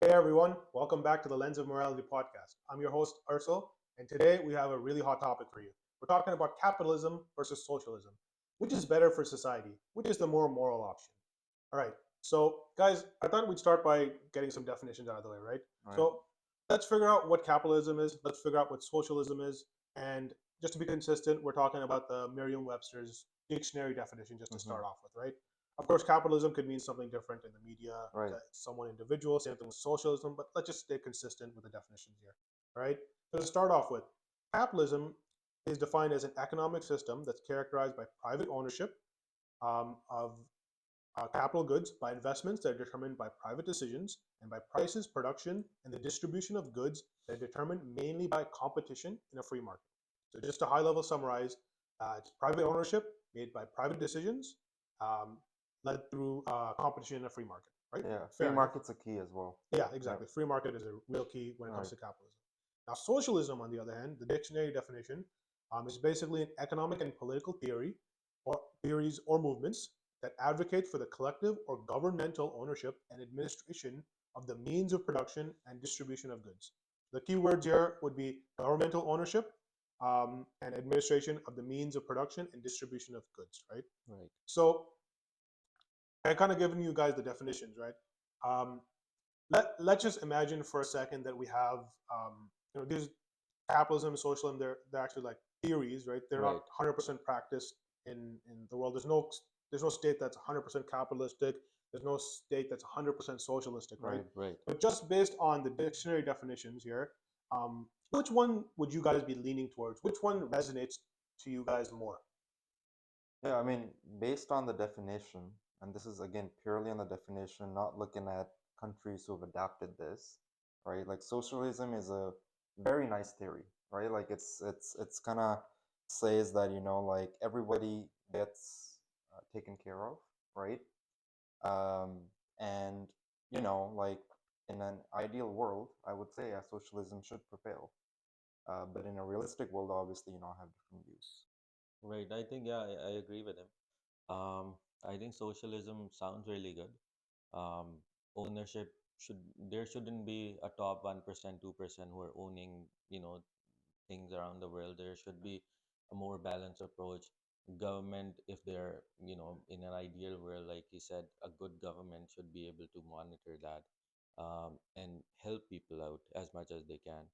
Hey everyone, welcome back to the Lens of Morality podcast. I'm your host, Ursel, and today we have a really hot topic for you. We're talking about capitalism versus socialism. Which is better for society? Which is the more moral option? All right, so guys, I thought we'd start by getting some definitions out of the way, right? Right. So let's figure out what capitalism is, let's figure out what socialism is, and just to be consistent, we're talking about the Merriam Webster's dictionary definition just to Mm-hmm. start off with, right? Of course, capitalism could mean something different in the media Right. to someone individual, same thing with socialism, but let's just stay consistent with the definitions here. All right. So to start off with, capitalism is defined as an economic system that's characterized by private ownership of capital goods, by investments that are determined by private decisions, and by prices, production, and the distribution of goods that are determined mainly by competition in a free market. So just to high level summarize, it's private ownership made by private decisions, um, led through competition in a free market, right? Yeah. Free Fair enough. market's a key as well. Yeah, Yep. exactly. Free market is a real key when it comes Right. to capitalism. Now, socialism, on the other hand, the dictionary definition is basically an economic and political theory or theories or movements that advocate for the collective or governmental ownership and administration of the means of production and distribution of goods. The key words here would be governmental ownership and administration of the means of production and distribution of goods, right? Right. So I kind of given you guys the definitions, right? Um, let's just imagine for a second that we have these capitalism and socialism, they're actually like theories, right? They're not Right. 100% practiced in the world. There's no state that's 100% capitalistic. There's no state that's 100% socialistic, right? Right. Right. But just based on the dictionary definitions here, which one would you guys be leaning towards? Which one resonates to you guys more? Yeah. I mean, based on the definition, and this is again purely on the definition, not looking at countries who have adapted this, right? Like socialism is a very nice theory, right? Like it's kind of says that like everybody gets taken care of, right? Um, and like in an ideal world, I would say socialism should prevail. But in a realistic world, obviously, I have different views. Right. I think, yeah, I agree with him. I think socialism sounds really good. Ownership there shouldn't be a top 1%, 2% who are owning, things around the world. There should be a more balanced approach. Government, if they're, in an ideal world, like you said, a good government should be able to monitor that, and help people out as much as they can.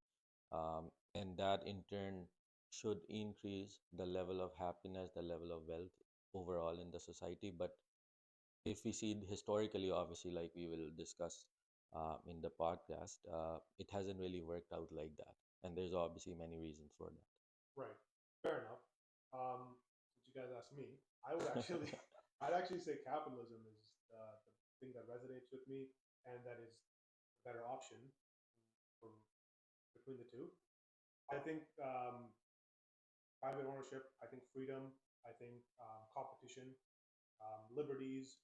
And that in turn should increase the level of happiness, the level of wealth overall in the society. But if we see it historically, obviously, like we will discuss in the podcast, it hasn't really worked out like that. And there's obviously many reasons for Right. Fair enough. Since you guys asked me, I would actually, that. I'd actually say capitalism is the thing that resonates with me, and that is the better option for, between the two. I think private ownership. I think freedom. I think competition, liberties,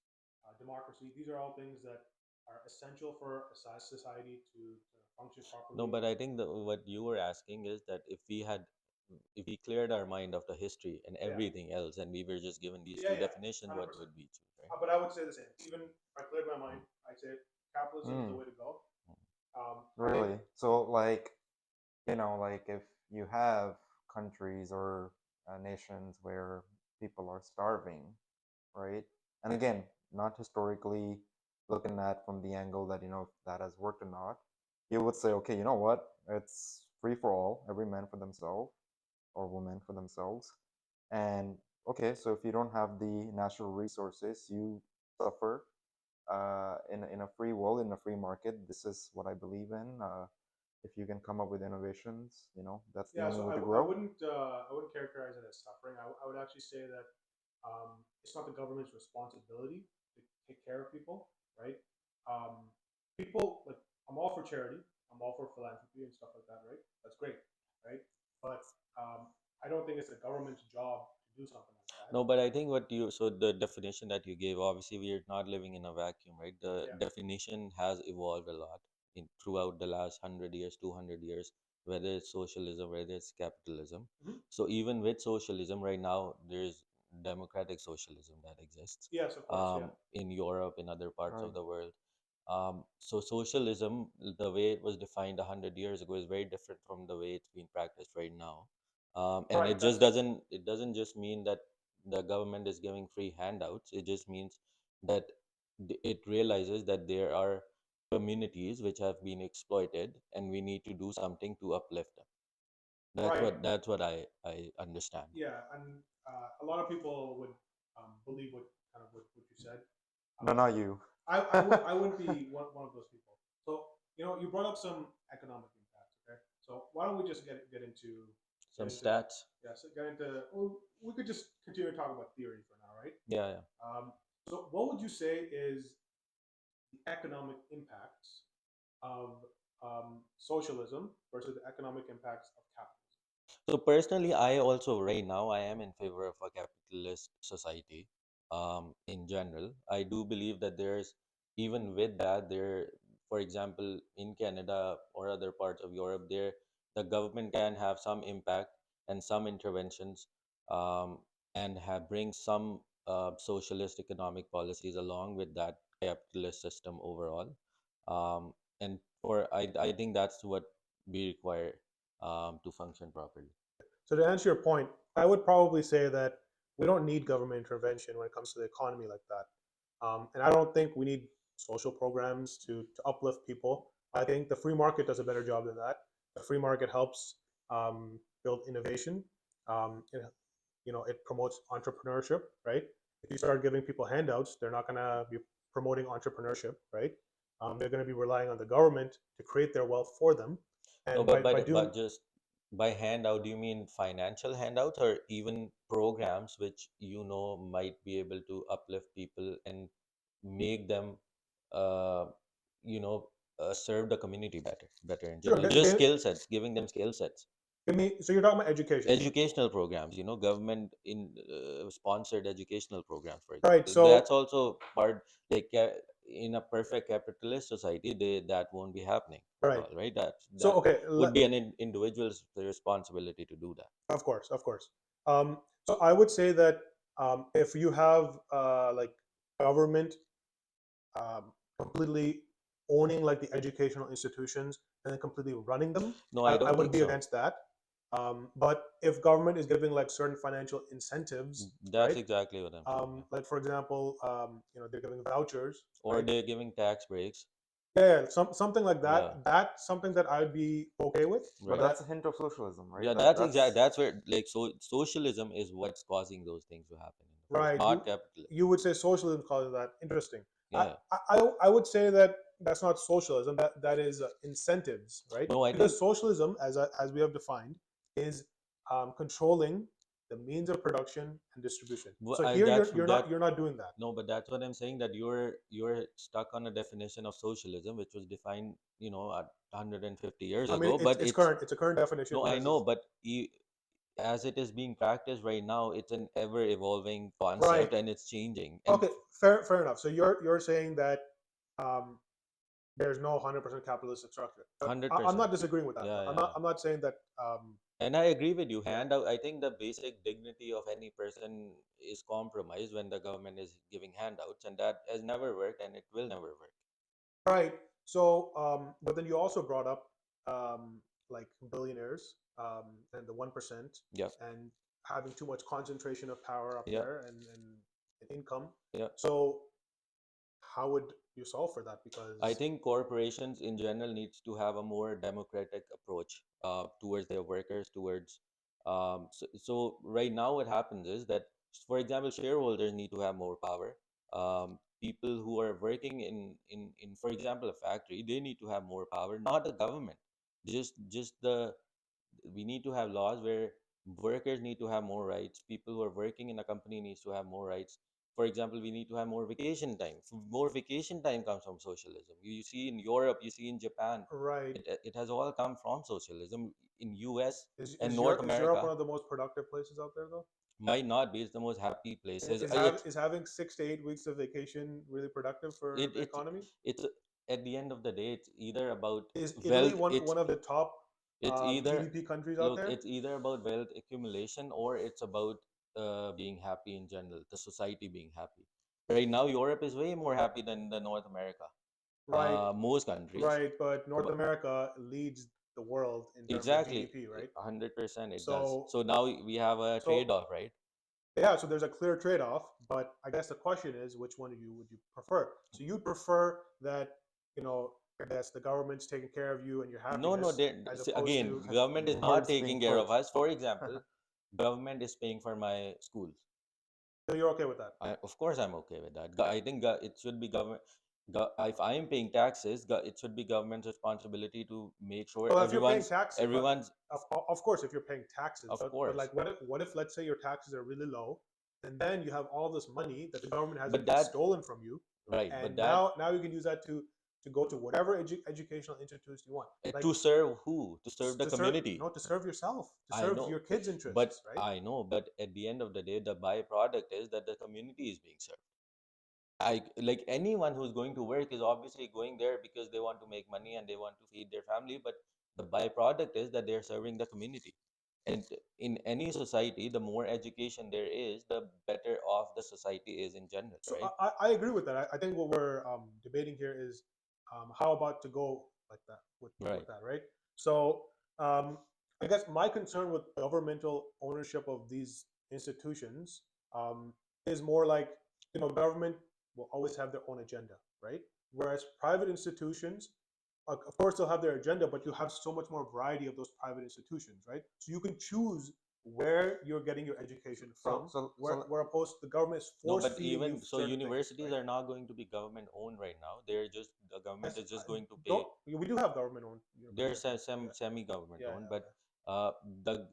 democracy. These are all things that are essential for a society to function No, properly. but I think what you were asking is that if we cleared our mind of the history and Yeah. everything else, and we were just given these Yeah. two Yeah. definitions, what 100%. would we choose, right? But I would say the same. Even if I cleared my mind, Mm, I'd say capitalism is the Mm, way to go. mm. I think, really? So, like, like if you have countries or nations where people are starving, right? And again, not historically looking at from the angle that if that has worked or not, you would say, okay, you know what? It's free for all, every man for themselves or woman for themselves. And okay, so if you don't have the natural resources, you suffer in a free world, in a free market. This is what I believe in. If you can come up with innovations, that's the yeah. only So way I, to w- I grow. wouldn't I wouldn't characterize it as suffering. I would actually say that it's not the government's responsibility to take care of people, right? Um, people like I'm all for charity. I'm all for philanthropy and stuff like that, right? That's great, right? But I don't think it's the government's job to do something like that. No, but I think so the definition that you gave, obviously, we are not living in a vacuum, right? The Yeah. definition has evolved a lot throughout the last 100 years, 200 years, whether it's socialism, whether it's capitalism. Hmm. So even with socialism, right now, there's democratic socialism that exists Yes, of course. Yeah. in Europe, in other parts Right. of the world. So socialism, the way it was defined 100 years ago, is very different from the way it's being practiced right now. And Right. it just doesn't just mean that the government is giving free handouts. It just means that it realizes that there are communities which have been exploited, and we need to do something to uplift them. Right. That's what I understand. Yeah, and a lot of people would believe what kind of what you said. No, Um, not you. I wouldn't be one of those people. So you brought up some economic impacts. Okay, so why don't we just get Some into stats. yeah, so get into well, we could just continue to talk about theory for now, right? Yeah, yeah. So what would you say is the economic impacts of socialism versus the economic impacts of capitalism? So personally, I also right now I am in favor of a capitalist society. In general, I do believe that there's even with that there, for example, in Canada or other parts of Europe, there the government can have some impact and some interventions, um, and have bring some socialist economic policies along with that capitalist system overall. And for I think that's what we require to function properly. So to answer your point, I would probably say that we don't need government intervention when it comes to the economy like that. And I don't think we need social programs to uplift people. I think the free market does a better job than that. The free market helps build innovation. It, it promotes entrepreneurship, right? If you start giving people handouts, they're not going to be promoting entrepreneurship, right? They're going to be relying on the government to create their wealth for them. No, And but by doing just by handout, do you mean financial handouts or even programs which might be able to uplift people and make them, uh, you know, serve the community better in sure, general? Just skill sets, giving them skill sets. give me. So you're talking about education, Educational programs, government in sponsored educational programs, for right? example. So That's also part, like in a perfect capitalist society, that won't be happening at right. all, right? That Okay. would be an individual's responsibility to do that. Of course, of course. So I would say that if you have like government completely owning like the educational institutions and then completely running them, No, I, I I don't would think be so. against that. But if government is giving like certain financial incentives, That's right? exactly what I'm saying. Yeah. Like for example, they're giving vouchers, Or right? they're giving tax breaks. Yeah, something like that. Yeah, That's something that I'd be okay with. But right. That that's a hint of socialism, right? Yeah, Like that's exact. that's That's where, like, socialism is what's causing those things to happen in the first, right. not capitalism. You would say socialism causes that. Interesting. I, Yeah. I would say that that's not socialism. That is incentives, right? No, I think Because socialism, as we have defined, is controlling the means of production and distribution. So here that's you're not doing that. no, but that's what I'm saying, that you're stuck on a definition of socialism which was defined, 150 years I mean, ago. But it's it's current. It's a current definition no, I because know, it's but as it is being practiced right now, it's an ever evolving concept right. and it's changing. And Okay, fair enough. So you're saying that um, there's no 100% capitalistic structure. But I'm 100%. not disagreeing with that. Yeah, Though. yeah, yeah. I'm not saying that. And I agree with you. Yeah. Handout, I think the basic dignity of any person is compromised when the government is giving handouts, and that has never worked and it will never work. Right. So, but then you also brought up like billionaires and the 1% Yeah, and having too much concentration of power up yeah, there and income. yeah. So, how would you solve for that? I Because think corporations in general needs to have a more democratic approach towards their workers, towards so right now what happens is that, for example, shareholders need to have more power. People who are working in for example a factory, they need to have more power, not the government. Just the We need to have laws where workers need to have more rights. People who are working in a company needs to have more rights. For example, we need to have more vacation time. More vacation time comes from socialism. You see in Europe, you see in Japan, right, it has all come from socialism. In US and is North Europe America, one of the most productive places out there though? might not be. It's the most happy places. Is having 6 to 8 weeks of vacation really productive for It the it's economy? it's At the end of the day, it's either about Is Italy wealth. one of the top It's either GDP countries out Look, there? it's either about wealth accumulation or it's about being happy in general, the society being happy. Right now, Europe is way more happy than the North America. Right, most countries. right. But North But America leads the world in terms of exactly, GDP, right? 100% it does. So, So now we have a so trade-off, right? yeah. So there's a clear trade-off. But I guess the question is, which one would you prefer? So you prefer that you know, I guess the government's taking care of you and your No, no, happiness, as see, opposed again, to government is not Words being taking care of put. us. For example, government is paying for my schools. so you're okay with that. Of course, I'm okay with that. I think it should be government. If I am paying taxes, it should be government's responsibility to make sure Well, if you're paying taxes, but everyone's. of course, if you're paying taxes, Of but course, like, what if let's say your taxes are really low, and then you have all this money that the government has but that stolen from you, right, but and that now you can use that to go to whatever educational institution you want, like to serve who? To serve the to serve, community. no, to serve yourself, to I serve know, your kids' but interests, right? I know, but at the end of the day, the byproduct is that the community is being served. I like anyone who's going to work is obviously going there because they want to make money and they want to feed their family, but the byproduct is that they're serving the community. And in any society, the more education there is, the better off the society is in general, So right? I agree with that. I think what we're debating here is how about to go like that with Right. that, right? So um, I guess my concern with governmental ownership of these institutions is more like, government will always have their own agenda, right? Whereas private institutions, of course, they'll have their agenda, but you have so much more variety of those private institutions, right? So you can choose where you're getting your education So, from, so, where, so, where opposed to the government is No, force but feeding you even so, certain things, universities right? are not going to be government owned right now. The government Yes, is just going to don't pay. we do have government owned They're universities, I think. Yeah, semi-government yeah, owned, yeah. but Okay. the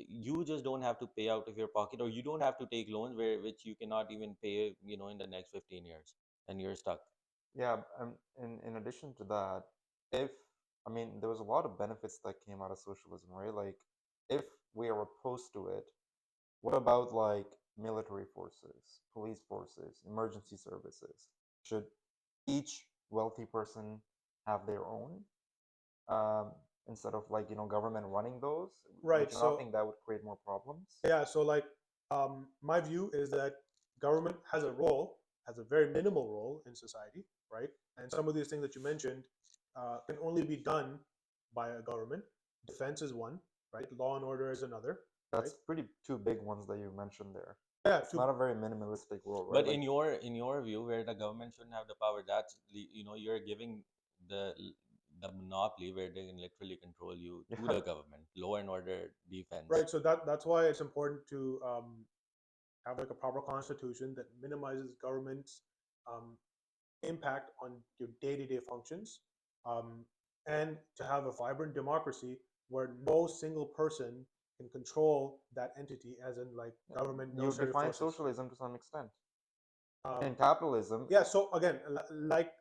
you just don't have to pay out of your pocket, or you don't have to take loans which you cannot even pay, in the next 15 years, and you're stuck. yeah, in addition to that, if I mean, there was a lot of benefits that came out of socialism, right? Like, if we are opposed to it, what about like military forces, police forces, emergency services? Should each wealthy person have their own, um, instead of like, government running those? Would Right. you not So think that would create more problems? yeah, so like my view is that government has a role, has a very minimal role in society, right? And some of these things that you mentioned can only be done by a government. Defense is one, right? Law and order is another, right? That's pretty two big ones that you mentioned there. Yeah, It's not a very minimalistic role, right? But Like, in your view, where the government shouldn't have the power, you're giving the the monopoly where they can literally control you to yeah, the government, law and order, defense. right. So that's why it's important to have like a proper constitution that minimizes government's um, impact on your day-to-day functions, um, and to have a vibrant democracy where no single person can control that entity, as in like government, you military define forces. socialism to some extent. In Um, capitalism, yeah. So again,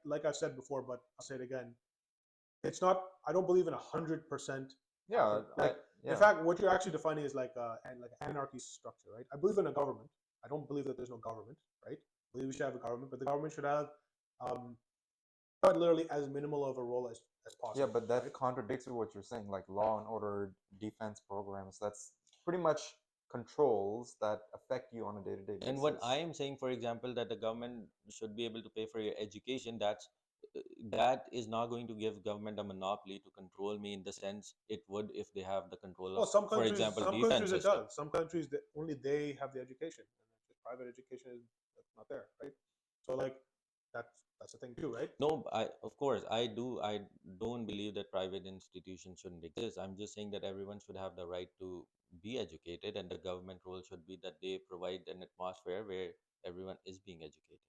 like I've said before, but I'll say it again. It's not. I don't believe in 100%. yeah, Like, in yeah, fact, what you're actually defining is like and like anarchy structure, right? I believe in a government. I don't believe that there's no government, right? I believe we should have a government, but the government should have um, quite literally as minimal of a role as yeah, possible, but that right? contradicts with what you're saying, like law and order, defense programs. That's pretty much controls that affect you on a day-to-day And what I basis. am saying, for example, that the government should be able to pay for your education, that is not going to give government a monopoly to control me in the sense it would if they have the control of, Well, for example, some defense countries it system. does. Some countries that only they have the education, and just private education is not there, right? So like that's the thing too, right? No, of course I don't believe that private institutions shouldn't exist. I'm just saying that everyone should have the right to be educated, and the government role should be that they provide an atmosphere where everyone is being educated.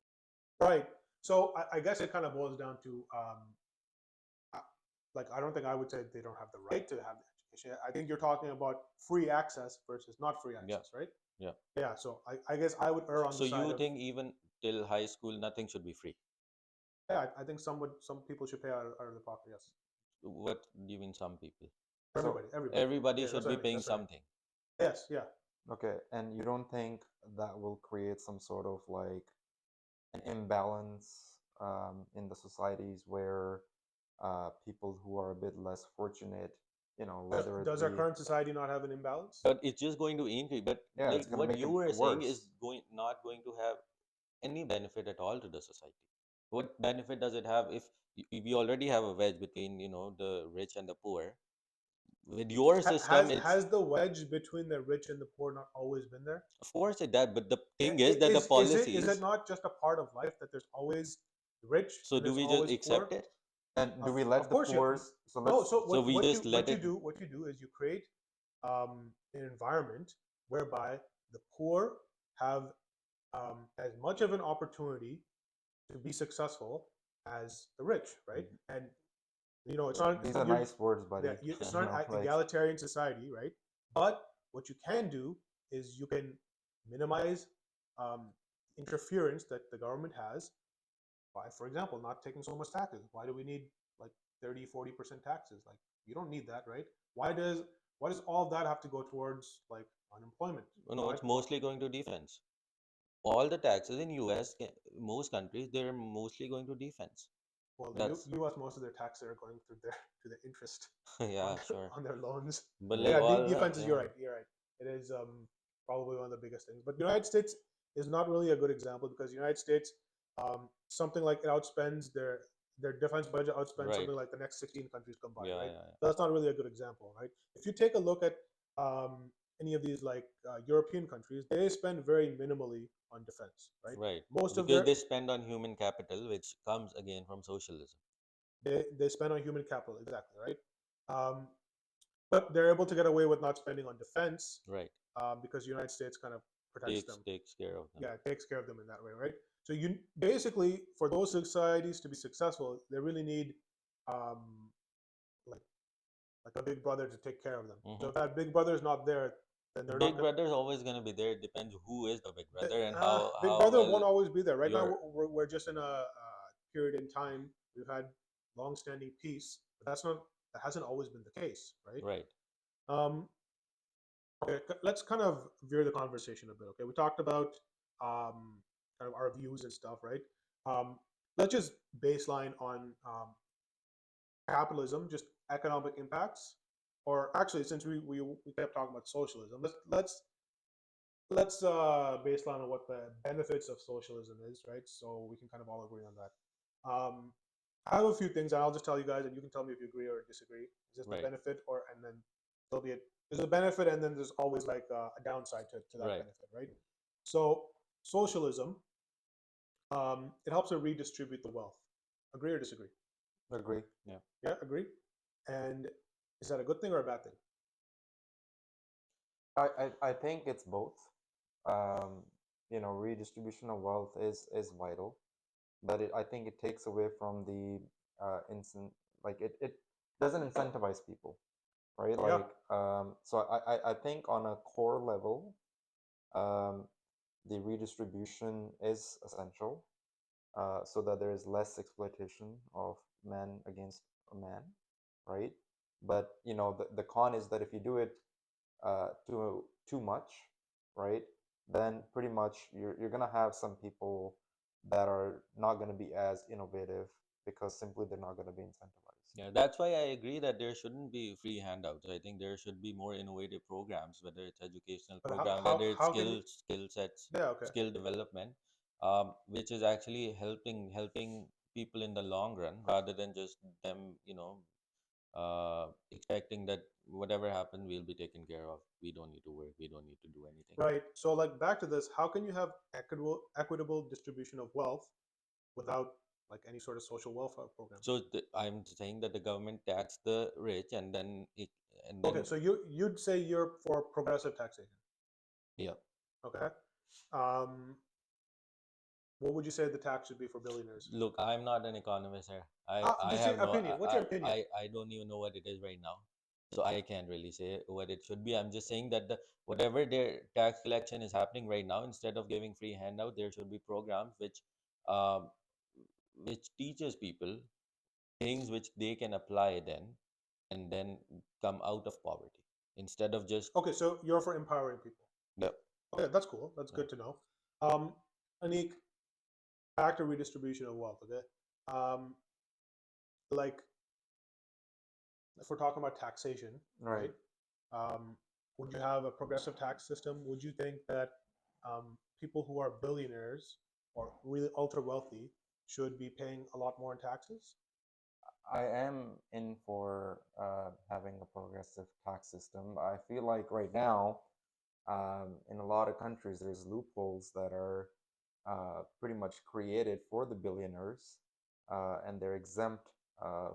Right. So I guess it kind of boils down to uh, like I don't think I would say they don't have the right to have the education. I think you're talking about free access versus not free Yeah, access, right? yeah. Yeah. So I guess I would err on the So side you of, think even till high school nothing should be free? yeah. I think some people should pay out of the pocket. Yes. What do you mean some people? So, Everybody. Everybody Yeah, that's should what be I mean. paying That's what I mean. something. Yes. Yeah. okay, and you don't think that will create some sort of like an imbalance, in the societies where, people who are a bit less fortunate, whether it Does our be, current society not have an imbalance? But it's just going to increase. But yeah, like it's gonna what make you it were saying worse. is not going to have any benefit at all to the society. What benefit does it have if we already have a wedge between, the rich and the poor? With your system, it's Has the wedge between the rich and the poor not always been there? of course it that, but the I- thing is that the is it policies. not just a part of life that there's always rich So and do there's we just always accept poor? it? And do we Of let the course you poor? So no. let's. So So we just let what you it. do is you create an environment whereby the poor have as much of an opportunity to be successful as the rich, right? And it's not These are you're nice words, buddy. it's You not know, an like egalitarian society, right? But what you can do is you can minimize um, interference that the government has by, for example, not taking so much taxes. Why do we need like 30-40% taxes? Like, you don't need that, right? Why does all that have to go towards like unemployment? No, it's mostly going to defense. All the taxes in US, most countries, they're mostly going to defense. Well, the That's U.S. most of their taxes are going through their to the interest on yeah, sure. on their loans. But But like yeah, yeah. all defense is yeah, you're right. It is probably one of the biggest things. But the United States is not really a good example because the United States something like it outspends their defense budget outspends right. something like the next 16 countries combined, Yeah, right? yeah, That's not really a good example, right? If you take a look at any of these like European countries, they spend very minimally on defense, right? right. Most of Because their they spend on human capital, which comes again from socialism. they spend on human capital, exactly, right? Um, but they're able to get away with not spending on defense Right. because the United States kind of protects Takes them. takes care of them. Yeah, it takes care of them in that way, right? So you basically, for those societies to be successful, they really need um, like a big brother to take care of them. So Hmm. if that big brother is not there, then they're not Big going. brother is always going to be there. It depends who is the big brother and how Big how brother well won't always be there. Right now, you're we're just in a period in time. We've had long-standing peace, but that hasn't always been the case, right? right. Um, okay, let's kind of veer the conversation a bit. Okay, we talked about kind of our views and stuff, right? Um, let's just baseline on capitalism, just economic impacts, or actually, since we kept talking about socialism, let's baseline on what the benefits of socialism is, right? So we can kind of all agree on that. I have a few things, and I'll just tell you guys, and you can tell me if you agree or disagree. Is this the Right. benefit, or and then there'll be there's a benefit, and then there's always like a downside to that Right. benefit, right? So socialism, it helps to redistribute the wealth. Agree or disagree? Agree. Yeah. Yeah, agree. And is that a good thing or a bad thing? I think it's both. Um, redistribution of wealth is vital, but I think it takes away from the instant, like it doesn't incentivize people, right? Yeah. Like, so I think on a core level, um, the redistribution is essential, so that there is less exploitation of man against a man, right? But the con is that if you do it too much, right, then pretty much you're gonna have some people that are not gonna be as innovative because simply they're not gonna be incentivized. Yeah, that's why I agree that there shouldn't be free handouts. I think there should be more innovative programs, whether it's educational But program, how whether it's how can you? skill sets, Yeah, okay. skill development, which is actually helping people in the long run, rather than just them, expecting that whatever happens, we'll be taken care of. We don't need to work. We don't need to do anything. Right. So like back to this, how can you have equitable distribution of wealth without like any sort of social welfare program? So I'm saying that the government tax the rich, and then Okay, so you'd say you're for progressive taxation. yeah. Okay. Um, what would you say the tax should be for billionaires? Look, I'm not an economist here. I Just have your no opinion. What's your opinion? I don't even know what it is right now. So I can't really say what it should be. I'm just saying that whatever their tax collection is happening right now, instead of giving free handout, there should be programs um, which teaches people things which they can apply then, and then come out of poverty instead of just Okay, so you're for empowering people. yep. Okay, that's cool. That's Yeah. good to know. Um, Anik, back to redistribution of wealth. Okay. Um, like if we're talking about taxation, Right. right? Would you have a progressive tax system? Would you think that people who are billionaires or really ultra wealthy should be paying a lot more in taxes? I am in for having a progressive tax system. I feel like right now, in a lot of countries, there's loopholes that are pretty much created for the billionaires, and they're exempt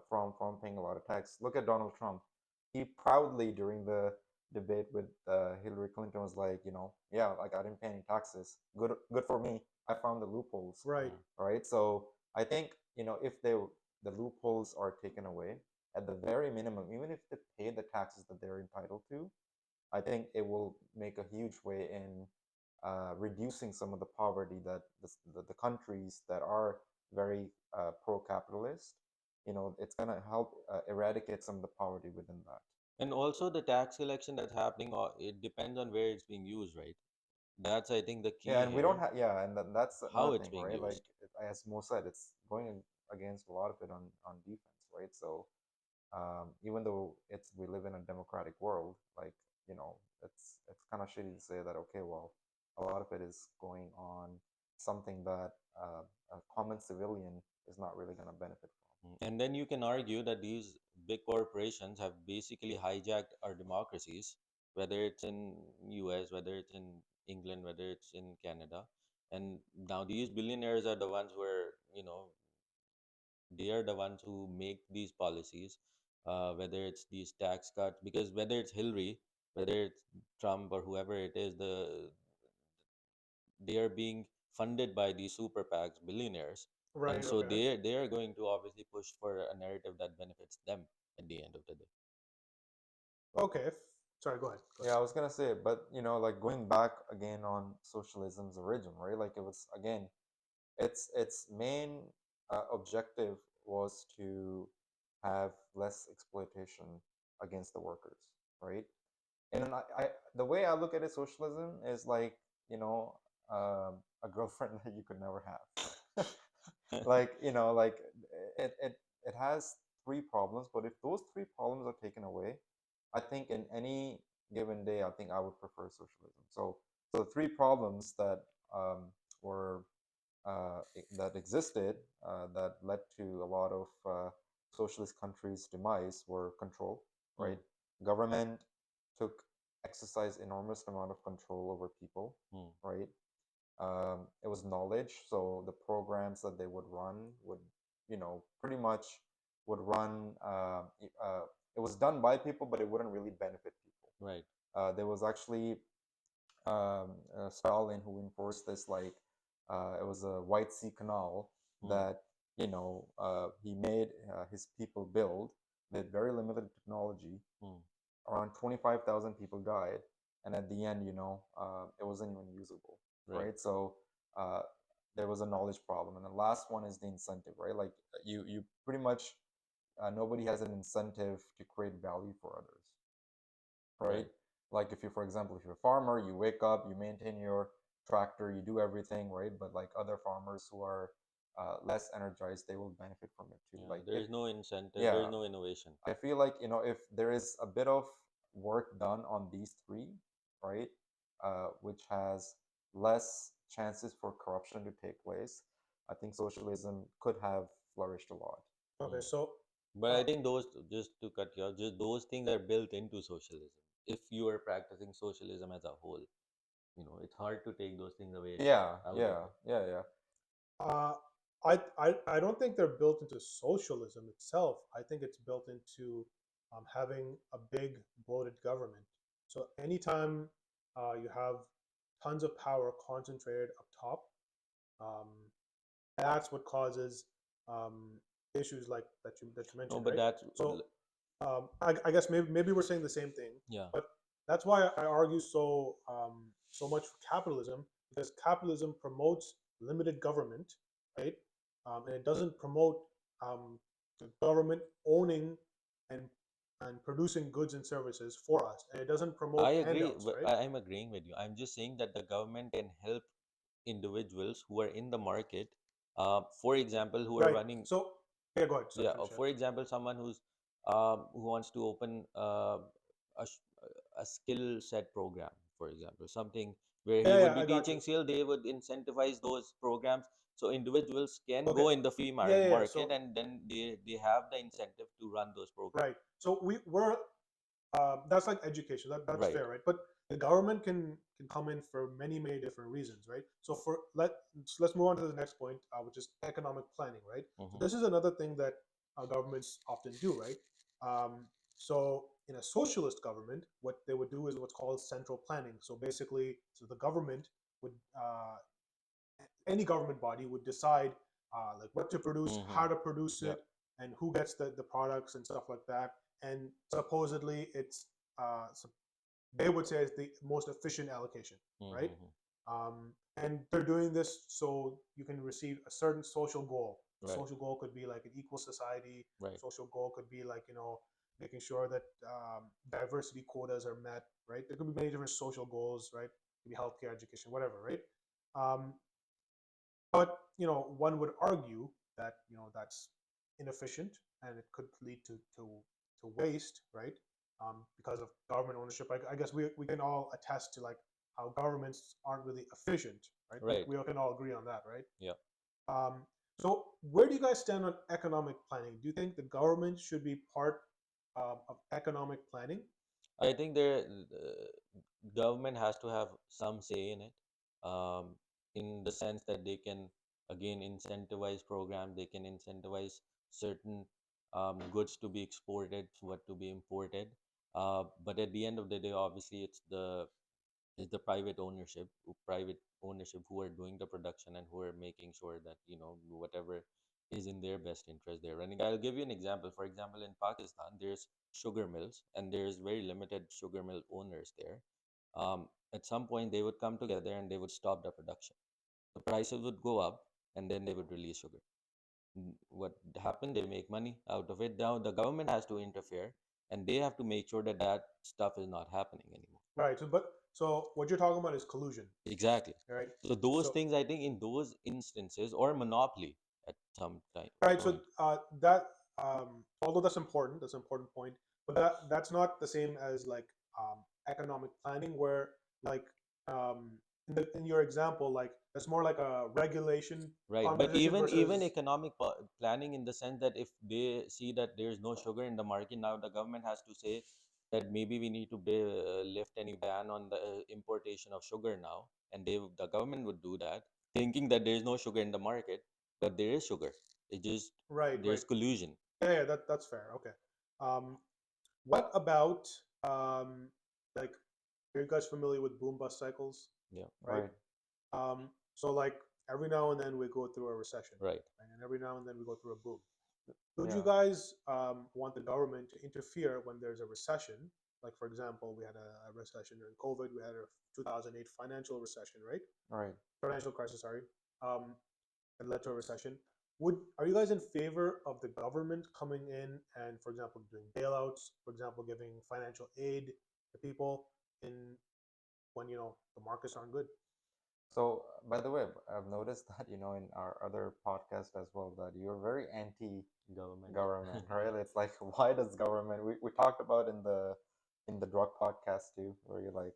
from paying a lot of tax. Look at Donald Trump. He proudly, during the debate with Hillary Clinton, was like, yeah, like I didn't pay any taxes. Good for me. I found the loopholes, Right. right? So I think if the loopholes are taken away, at the very minimum, even if they pay the taxes that they're entitled to, I think it will make a huge way in reducing some of the poverty that the countries that are very pro-capitalist, it's going to help eradicate some of the poverty within that. And also the tax collection that's happening, it depends on where it's being used, right? That's, I think, the Yeah, key and we don't here, have, yeah, and that's how another it's thing, being right? Like, used. as Mo said, it's going against a lot of it on defense, right? So even though we live in a democratic world, like it's kind of shitty to say that, okay, well, a lot of it is going on something that a common civilian is not really going to benefit from. And then you can argue that these big corporations have basically hijacked our democracies, whether it's in US, whether it's in England, whether it's in Canada. And now these billionaires are the ones who are, they are the ones who make these policies, whether it's these tax cuts, because whether it's Hillary, whether it's Trump or whoever it is, they are being funded by these super PACs, billionaires, and Right. so Okay. they are going to obviously push for a narrative that benefits them at the end of the day. Okay. Sorry. Go ahead. Go Yeah, ahead. I was gonna say, but like going back again on socialism's origin, right? Like, it was, again, its main objective was to have less exploitation against the workers, right? And then the way I look at it, socialism is like, you know a girlfriend that you could never have. Like, like, it has three problems, but if those three problems are taken away, I think in any given day, I think I would prefer socialism. So the three problems that were that existed, that led to a lot of socialist countries' demise, were control, right? Government took exercised enormous amount of control over people, right? It was knowledge, so the programs that they would run would, pretty much would run. It was done by people, but it wouldn't really benefit people. Right. There was actually Stalin who enforced this, like, it was a White Sea Canal that he made his people build with very limited technology. Around 25,000 people died, and at the end, it wasn't even usable, right? So there was a knowledge problem, and the last one is the incentive, right? Like, you pretty much nobody has an incentive to create value for others, right? Like, if you, for example, if you're a farmer, you wake up, you maintain your tractor, you do everything, right? But like other farmers who are less energized, they will benefit from it too. Like, There is no incentive, there yeah, is no innovation. I feel like, if there is a bit of work done on these three, right, which has less chances for corruption to take place, I think socialism could have flourished a lot. Okay. So. But I think those, just to cut you off, just those things are built into socialism. If you are practicing socialism as a whole, it's hard to take those things away. Yeah, out of yeah, it. yeah. Uh, I don't think they're built into socialism itself. I think it's built into having a big bloated government. So anytime you have tons of power concentrated up top, um, that's what causes issues like that you No, mentioned, but right? that's So I guess maybe we're saying the same thing, yeah. but that's why I argue so much for capitalism, because capitalism promotes limited government, right? And it doesn't promote the government owning and producing goods and services for us, and it doesn't promote I agree. handouts, right? I'm agreeing with you. I'm just saying that the government can help individuals who are in the market. For example, who are Right. running. So yeah, go ahead. Sorry, Yeah. finish it. For example, someone who wants to open a skill set program, for example, something where he Yeah, would yeah, be I got teaching you. skill. They would incentivize those programs so individuals can Okay. go in the free Yeah, yeah, yeah. market, So and then they have the incentive to run those programs. right. So we're that's like education. That's Right. fair, right? But the government can come in for many different reasons, right? So let's move on to the next point, which is economic planning, right? So Hmm. this is another thing that governments often do, right? So in a socialist government, what they would do is what's called central planning. So basically, so the government would any government body would decide like what to produce, Hmm. how to produce Yeah. it, and who gets the products and stuff like that. And supposedly, it's they would say it's the most efficient allocation, right? Hmm. And they're doing this so you can receive a certain social goal. The Right. social goal could be like an equal society. Right. Social goal could be like making sure that diversity quotas are met, right? There could be many different social goals, right? It could be healthcare, education, whatever, right? Um, but one would argue that that's inefficient and it could lead to waste, right? Because of government ownership. I guess we can all attest to like how governments aren't really efficient, right? Right. We can all agree on that, right? Yeah. Um, so where do you guys stand on economic planning? Do you think the government should be part of economic planning? I think government has to have some say in it, in the sense that they can again incentivize programs, they can incentivize certain goods to be exported, what to be imported. But at the end of the day, obviously, it's the private ownership who are doing the production and who are making sure that whatever is in their best interest they're running. I'll give you an example. For example, in Pakistan, there's sugar mills and there's very limited sugar mill owners there. At some point, they would come together and they would stop the production. The prices would go up, and then they would release sugar. What happened? They make money out of it. Now the government has to interfere, and they have to make sure that that stuff is not happening anymore. Right. So what you're talking about is collusion, Exactly. right? So those So things, I think, in those instances, or monopoly at some time right. So point. that although that's an important point, but that's not the same as like economic planning, where like in your example, like that's more like a regulation Right, but conversation even versus economic planning, in the sense that if they see that there is no sugar in the market, now the government has to say that maybe we need to lift any ban on the importation of sugar now, and the government would do that, thinking that there is no sugar in the market, but there is sugar. It just right. there's collusion. Yeah, that's fair. Okay. Um, what about like are you guys familiar with boom bust cycles? Yeah, Right. Right. So like every now and then we go through a recession, right. and every now and then we go through a boom. Would you Yeah. guys want the government to interfere when there's a recession? Like, for example, we had a recession during COVID. We had a 2008 financial recession, right? Right. Financial crisis, sorry. That led to a recession. Are you guys in favor of the government coming in and, for example, doing bailouts? For example, giving financial aid to people in when the markets aren't good? So, by the way, I've noticed that, in our other podcast as well, that you're very Government. anti-government, right? It's like, why does government? We talked about in the drug podcast too, where you're like,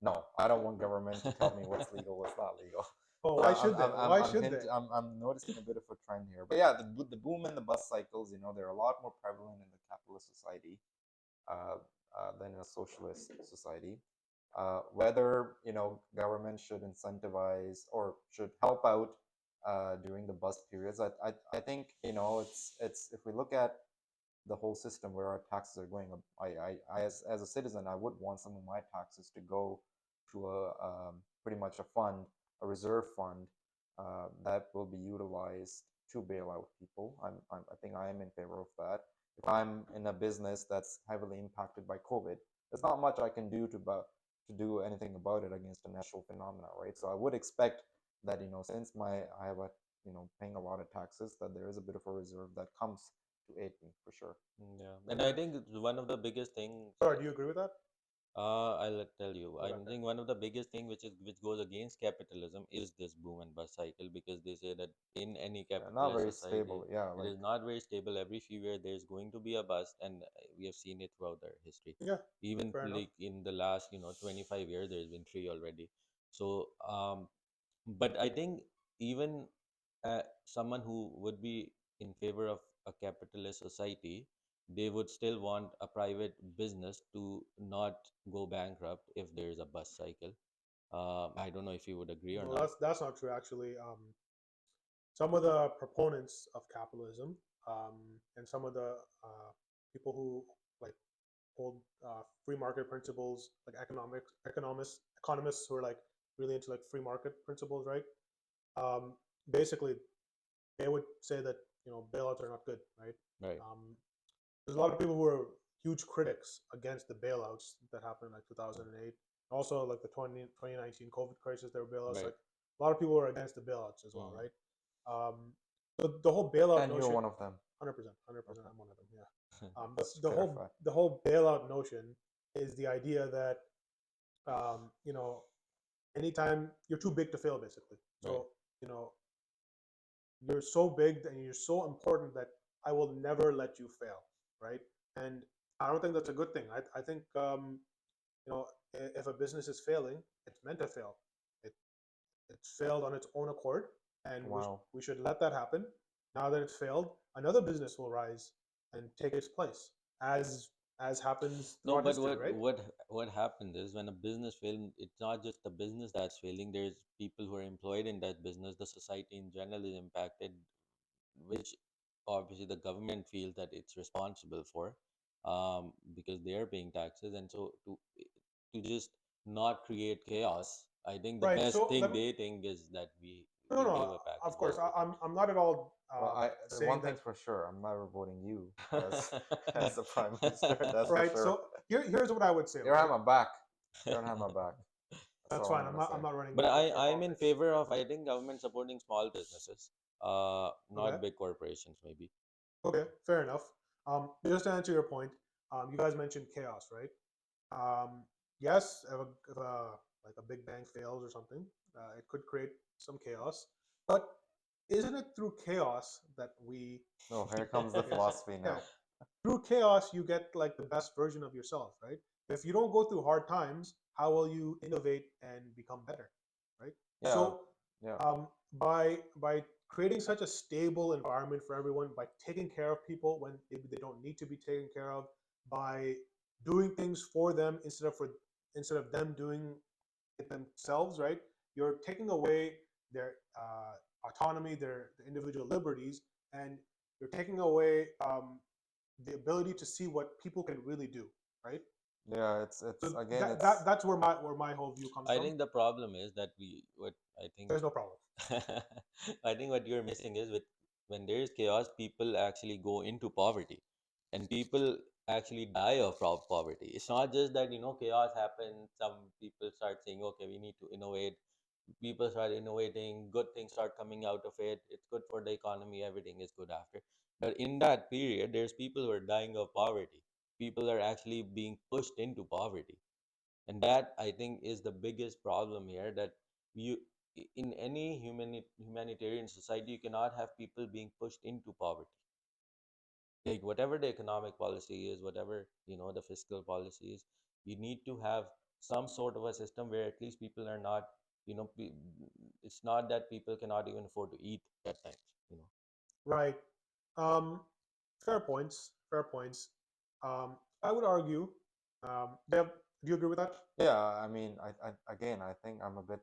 no, I don't want government to tell me what's legal, what's not legal. Oh, So why should they? Why I'm should they? I'm noticing a bit of a trend here. But yeah, the boom and the bust cycles, they're a lot more prevalent in the capitalist society uh, than in a socialist society. Whether government should incentivize or should help out during the bust periods, I think it's if we look at the whole system where our taxes are going up, I as a citizen, I would want some of my taxes to go to a pretty much a fund, a reserve fund that will be utilized to bail out people. I think I am in favor of that. If I'm in a business that's heavily impacted by COVID, there's not much I can do to do anything about it against a natural phenomena, right? So I would expect that since I have a paying a lot of taxes, that there is a bit of a reserve that comes to aid me for sure. Yeah, and I think one of the biggest things. Sorry, do you agree with that? I'll tell you. I Okay. think one of the biggest thing which goes against capitalism is this boom and bust cycle, because they say that in any Yeah, not capitalist very society, stable. Yeah, it like is not very stable. Every few years there's going to be a bust, and we have seen it throughout our history. Yeah, Even fair enough. like in the last 25 years, there's been three already. So, but I think even someone who would be in favor of a capitalist society, they would still want a private business to not go bankrupt if there's a bus cycle. I don't know if you would agree or Well, not. that's not true actually. Some of the proponents of capitalism and some of the people who like hold free market principles, like economists who are like really into like free market principles, right? Um, Basically, they would say that bailouts are not good, right? Right, Um, there's a lot of people who are huge critics against the bailouts that happened in like 2008. Also, like the 2019 COVID crisis, there were bailouts. right. Like a lot of people were against the bailouts as well, Mm. right? The whole bailout And you're notion, one of them. 100%, 100%, Okay, I'm one of them. Yeah. just to The whole clarify. the whole bailout notion is the idea that you know anytime you're too big to fail, basically. Right. So you know you're so big and you're so important that I will never let you fail, right? And I don't think that's a good thing. I think if a business is failing, it's meant to fail. It it's failed on its own accord, and Wow. we should let that happen. Now that it's failed, another business will rise and take its place, as happens No, throughout but history, right? what happens is when a business fails, it's not just the business that's failing. There's people who are employed in that business. The society in general is impacted, which obviously the government feels that it's responsible for, because they are paying taxes. And so to just not create chaos, I think the Right. best So thing let me. they think is that No, we no. give a Of package course, where people. I'm not at all Well, one saying that. thing's for sure, I'm never voting you as as the prime minister. That's for Right. sure. So here's what I would say. You don't Okay, have my back. You don't have my back. That's that's all I'm fine. gonna say. I'm not running But for I'm in politics. favor of, I think, government supporting small businesses, Okay. not big corporations, maybe. Okay. Fair enough. Just to answer your point, you guys mentioned chaos, right? Um, yes, if like a big bang fails or something, it could create some chaos. But isn't it through chaos that we, No, here comes the yeah, philosophy yeah, now. through chaos you get like the best version of yourself, right? If you don't go through hard times, how will you innovate and become better, right? Yeah, So yeah, by creating such a stable environment for everyone, by taking care of people when maybe they don't need to be taken care of, by doing things for them instead of them doing it themselves, right? You're taking away their autonomy, their individual liberties, and you're taking away the ability to see what people can really do, right? yeah. So It's again, it's that's where my whole view comes I from. think the problem is that what I think, There's no problem. I think what you're missing is with when there is chaos, people actually go into poverty, and people actually die of poverty. It's not just that chaos happens. Some people start saying, okay, we need to innovate. People start innovating. Good things start coming out of it. It's good for the economy. Everything is good after. But in that period, there's people who are dying of poverty. People are actually being pushed into poverty, and that I think is the biggest problem here, that you in any humanitarian society you cannot have people being pushed into poverty. Like whatever the economic policy is, whatever the fiscal policy is, you need to have some sort of a system where at least people are not, you know pe- it's not that people cannot even afford to eat at times. Right. Um, Fair points. Fair points. I would argue. Dev, do you agree with that? yeah. I mean, again, I think I'm a bit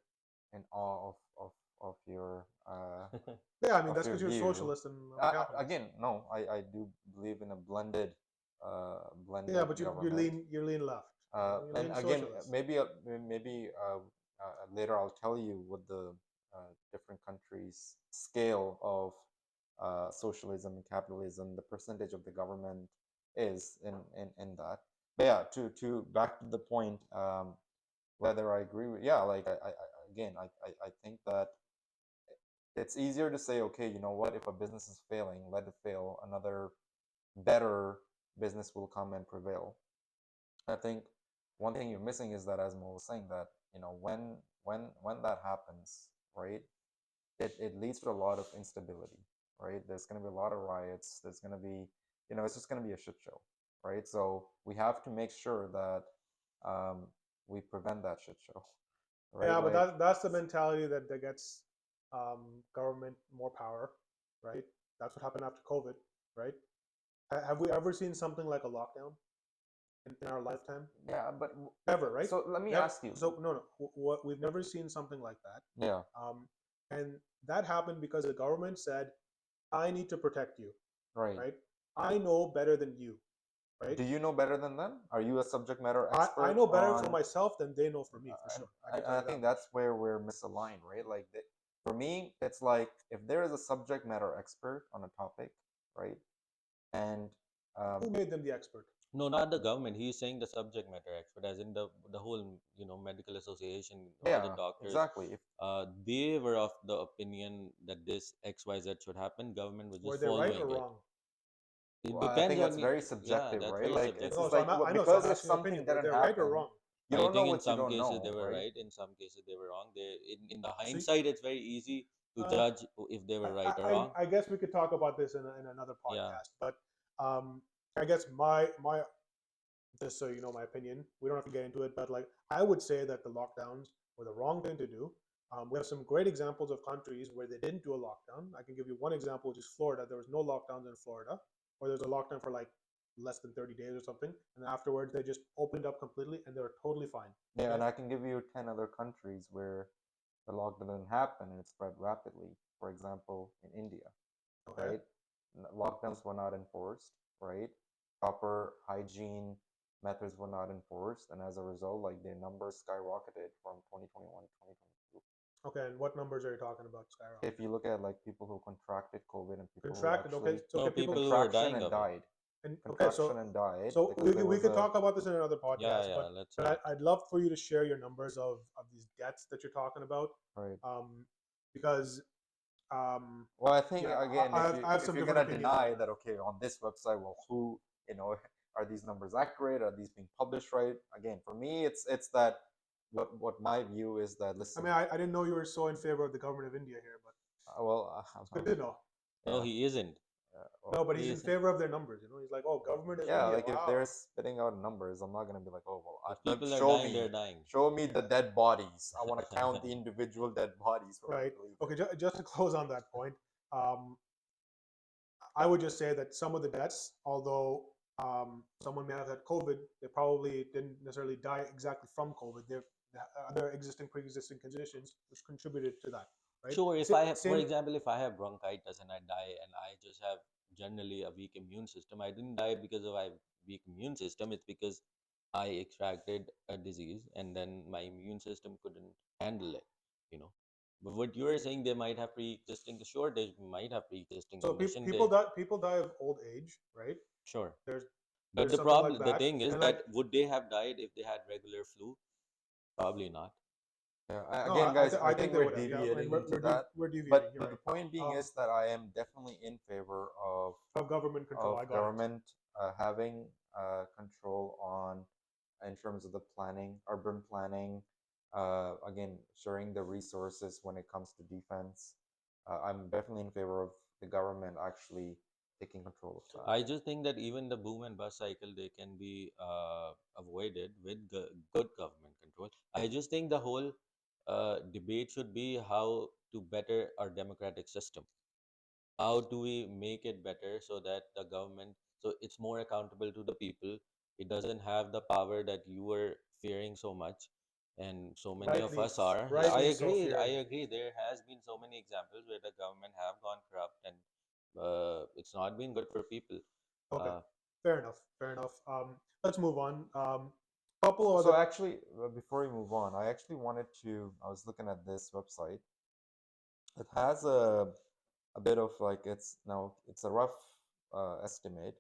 in awe of your Yeah, I mean of that's your because you're a view. socialist and I'm a capitalist. Again, no, I do believe in a Yeah, blended but government. you're lean left. You're And lean again, socialist. maybe later I'll tell you what the different countries' scale of socialism and capitalism, the percentage of the government is in that. But yeah, to back to the point, whether I agree with, yeah, like again, I think that it's easier to say, okay, you know what, if a business is failing, let it fail. Another better business will come and prevail. I think one thing you're missing is that, as Mo was saying, that when that happens, right, it leads to a lot of instability, right? There's going to be a lot of riots. There's going to be, it's just going to be a shit show, right? So we have to make sure that we prevent that shit show, right? Yeah, but Like, that's the mentality that gets government more power, right? That's what happened after COVID, right? Have we ever seen something like a lockdown in our lifetime? yeah, but Never, right? so let me Never. ask you. So no, no. What we've never seen something like that. Yeah, And that happened because the government said, "I need to protect you," right. right? I know better than you, right? Do you know better than them? Are you a subject matter I expert know better for on? myself than they know for me, for And sure. I can tell I you that think much. that's where we're misaligned, right? Like, for me, it's like if there is a subject matter expert on a topic, right? And Who made them the expert? No, not the government. He's saying the subject matter expert, as in the whole, medical association, all the yeah, doctors. exactly. If They were of the opinion that this XYZ should happen. Government was Were just they right or following it. wrong? It well, I depends think that's on very yeah, subjective, that's right? very Like it's, subjective. No, it's so like I know. So because I'm if asking your something opinion. Were didn't they right or happen, wrong? you I don't know think in what you some don't cases they know, were right? right, in some cases they were wrong. In the See, hindsight, it's very easy to uh, judge if they were right or wrong. I guess we could talk about this in another Yeah. podcast, but I guess my just so you know my opinion, we don't have to get into it, but like I would say that the lockdowns were the wrong thing to do. We have some great examples of countries where they didn't do a lockdown. I can give you one example, which is Florida. There was no lockdowns in Florida, or there was a lockdown for like less than 30 days or something, and afterwards they just opened up completely and they were totally fine. Yeah, Okay? and I can give you 10 other countries where the lockdown didn't happen and it spread rapidly. For example, in India, Okay. right? Lockdowns were not enforced, right? Proper hygiene methods were not enforced, and as a result, like their numbers skyrocketed from 2021 to 2022. Okay, and what numbers are you talking about, Skyrock? If you look at like people who contracted COVID and people who Contracted. Okay, actually so No, okay, people. people who are contraction dying and of it. died, And okay, contraction and died so because there we was could a talk about this in another Yeah, podcast, yeah. Let's but I'd love for you to share your numbers of these deaths that you're talking about, right. because um, Well, I think yeah, again, I have if some you're different gonna opinions on deny that. that, okay, on this website, well, who, are these numbers accurate? Are these being published right? Again, for me, it's that what my view is that I listen, mean, I didn't know you were so in favor of the government of India here, but well, it's good to know. No, yeah, he isn't. No, well, but He he's in isn't. favor of their numbers. He's like, oh, government of yeah, India. like if Wow. they're spitting out numbers, I'm not gonna be like, oh well, If let people are show dying, me, they're dying. show me the dead bodies. I want to count the individual dead bodies for me Right. to believe Okay. it. Just to close on that point, um, I would just say that some of the deaths, although someone may have had COVID, they probably didn't necessarily die exactly from COVID. There other pre-existing conditions which contributed to that, right? Sure, if I have, for Same. example, if I have bronchitis and I die and I just have generally a weak immune system, I didn't die because of I have weak immune system. It's because I extracted a disease and then my immune system couldn't handle it, you know. But what you are saying, they might have pre-existing, sure, they might have pre-existing So condition. people die. People die of old age, right? Sure. There's But there's something like the that, thing is and like that would they have died if they had regular flu? Probably not. Yeah, no, again, guys, I I think think they we're would have. Yeah, I mean, deviating into that. we're deviating. But You're the right. point being is that I am definitely in favor Of government control. of I got it. government having control on in terms of the planning, urban planning. Again, sharing the resources when it comes to defense. I'm definitely in favor of the government actually taking control of that. I just think that even the boom and bust cycle, they can be avoided with good government control. I just think the whole debate should be how to better our democratic system. How do we make it better so that the government, so it's more accountable to the people? It doesn't have the power that you were fearing so much, and so many of us are. Yeah, Rightly so feared. I agree. There has been so many examples where the government have gone corrupt, and it's not been good for people. Okay, Uh, fair enough. Fair enough. Let's move on. Couple of So other. actually, before we move on, I actually wanted to. I was looking at this website. It has a bit of like it's a rough estimate,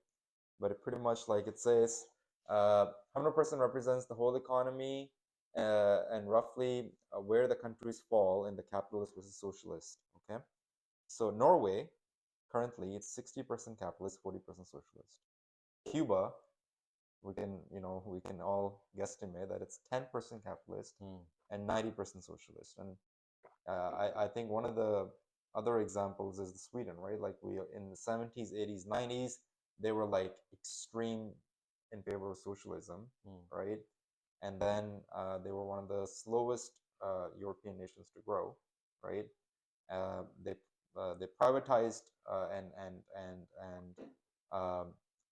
but it pretty much like it says 100% represents the whole economy and roughly where the countries fall in the capitalist versus socialist. Okay, so Norway currently it's 60% capitalist, 40% socialist. Cuba, we can all guesstimate that it's 10% capitalist hmm. and 90% socialist. And I think one of the other examples is Sweden, right? Like we in the 70s, 80s, 90s, they were like extreme in favor of socialism, Hmm. right? And then they were one of the slowest European nations to grow, right? They privatized and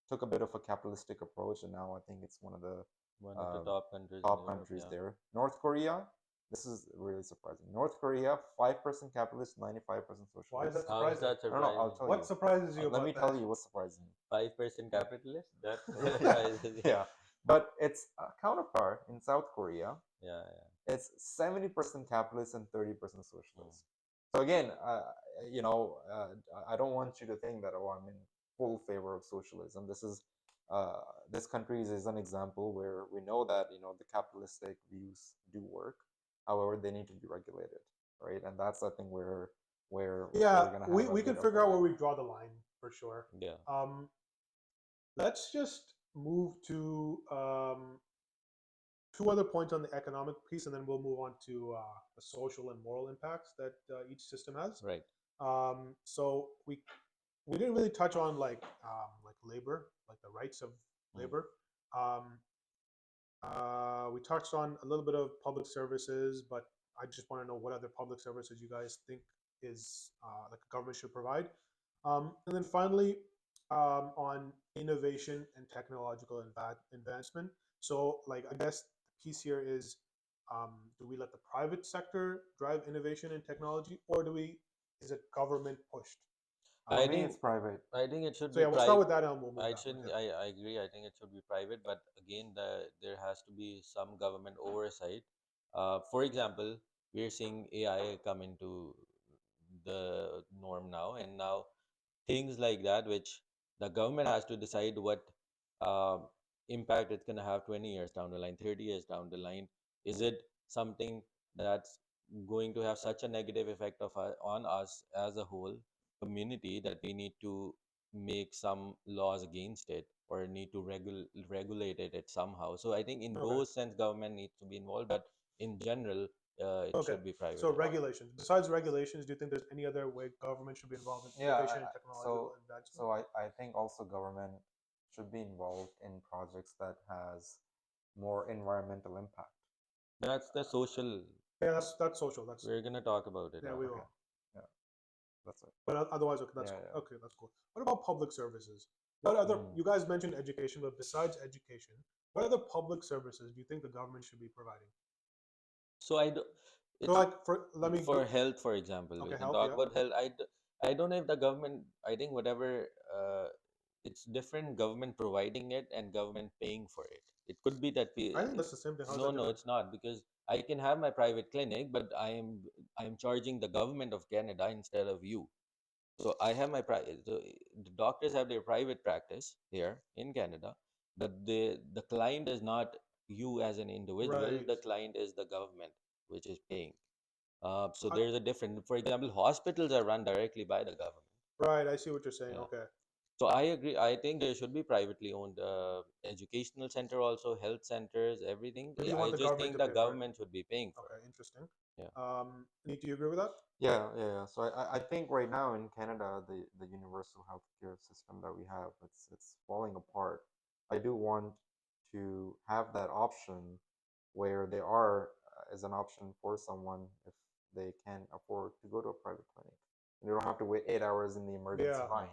took a bit of a capitalistic approach, and now I think it's one of the One of the top countries in top Europe. countries Yeah. there. North Korea, this is really surprising. North Korea, 5% capitalist, 95% socialist. Why is that How is surprising? that I don't know. I'll surprising? tell What you. surprises you Let about me that? tell you what surprises me. 5% capitalist? That Yeah, surprises you. yeah. But its counterpart in South Korea, Yeah, it's 70% capitalist and 30% socialist. So again, I don't want you to think that, oh, I'm in full favor of socialism. This country is an example where we know that the capitalistic views do work. However, they need to be regulated, right? And that's I think where we're Yeah, gonna have we can figure out where we draw the line for sure. yeah. Let's just move to two other points on the economic piece, and then we'll move on to the social and moral impacts that each system has. Right. So we didn't really touch on like labor, like the rights of labor. We touched on a little bit of public services, but I just want to know what other public services you guys think is like a government should provide. And then finally, on innovation and technological advancement. So, like, I guess the piece here is, do we let the private sector drive innovation and technology, or is it government pushed? I For me, think it's private. I think it should So be yeah, we'll start with private. that, and we'll move I backwards. shouldn't. Yeah. I agree. I think it should be private, but again, there has to be some government oversight. For example, we're seeing AI come into the norm now, and now things like that, which the government has to decide what uh, impact it's going to have 20 years down the line, 30 years down the line. Is it something that's going to have such a negative effect on us as a whole community that we need to make some laws against it or need to regulate it somehow? So I think in Okay. those sense, government needs to be involved, but in general, it Okay. should be private. So regulations. Besides regulations, do you think there's any other way government should be involved in innovation and technological advancement? So I think also government should be involved in projects that has more environmental impact. That's the social. Yeah, that's social. That's We're gonna talk about it. yeah, now. we Okay. will. Yeah, that's it. But otherwise, okay, that's Yeah, cool. yeah. Okay, that's cool. What about public services? What other Mm. you guys mentioned education, but besides education, what other public services do you think the government should be providing? So I do. So like let me For health, for example, we okay, can health, talk yeah. about health. I don't know if the government. I think whatever. It's different government providing it and government paying for it. It could be that we. I think that's the same thing. How's No, that no, different? it's not, because I can have my private clinic, but I am charging the government of Canada instead of you. So I have my private. So the doctors have their private practice here in Canada, but the client is not you as an individual. Right. The client is the government, which is paying. So I- there's a difference. For example, hospitals are run directly by the government. Right, I see what you're saying. Yeah. Okay. So I agree. I think there should be privately owned educational center, also health centers, everything. But you I want the just government think to the pay for it. government should be paying for it. Okay, interesting. Yeah. Neat, do you agree with that? Yeah. So I think right now in Canada, the universal healthcare system that we have, it's falling apart. I do want to have that option where there is an option for someone if they can afford to go to a private clinic. And you don't have to wait 8 hours in the emergency Yeah. line.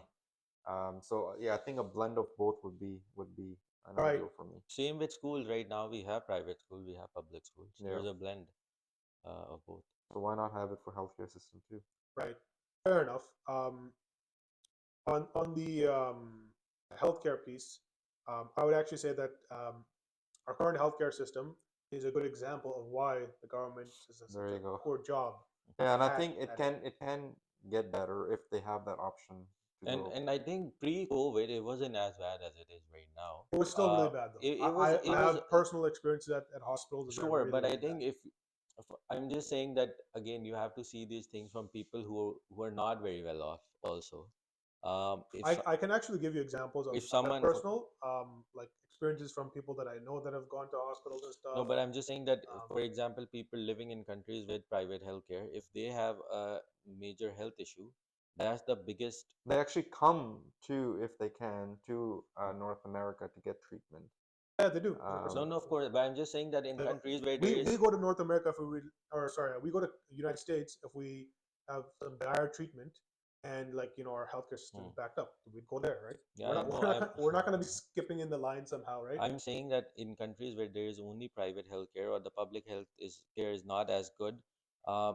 So yeah, I think a blend of both would be an Right. ideal for me. Same with schools. Right now, we have private school, we have public schools. Yeah. There's a blend of both. So why not have it for healthcare system too? Right. Fair enough. On the healthcare piece, I would actually say that our current healthcare system is a good example of why the government does such There you a go. poor job. Yeah, and I at- think it at can get better if they have that option to go. And I think pre-COVID, it wasn't as bad as it is right now. It was still really bad though. I have personal experiences at hospitals. That are Sure, really, but I really think bad. if I'm just saying that again, you have to see these things from people who are not very well off also. If I can actually give you examples of if someone personal like experiences from people that I know that have gone to hospitals and stuff. No, but I'm just saying that, for Um, example, people living in countries with private healthcare, if they have a major health issue, that's the biggest. They actually come to, if they can, to North America to get treatment. Yeah, they do. No, 100%. no, of course. But I'm just saying that in Uh, countries where there we is, go to North America if we or sorry, we go to United States if we have some dire treatment and like our healthcare system is Hmm. backed up. We'd go there, right? Yeah, I know. We're not gonna be skipping in the line somehow, right? I'm saying that in countries where there is only private healthcare or the public health is care is not as good, uh,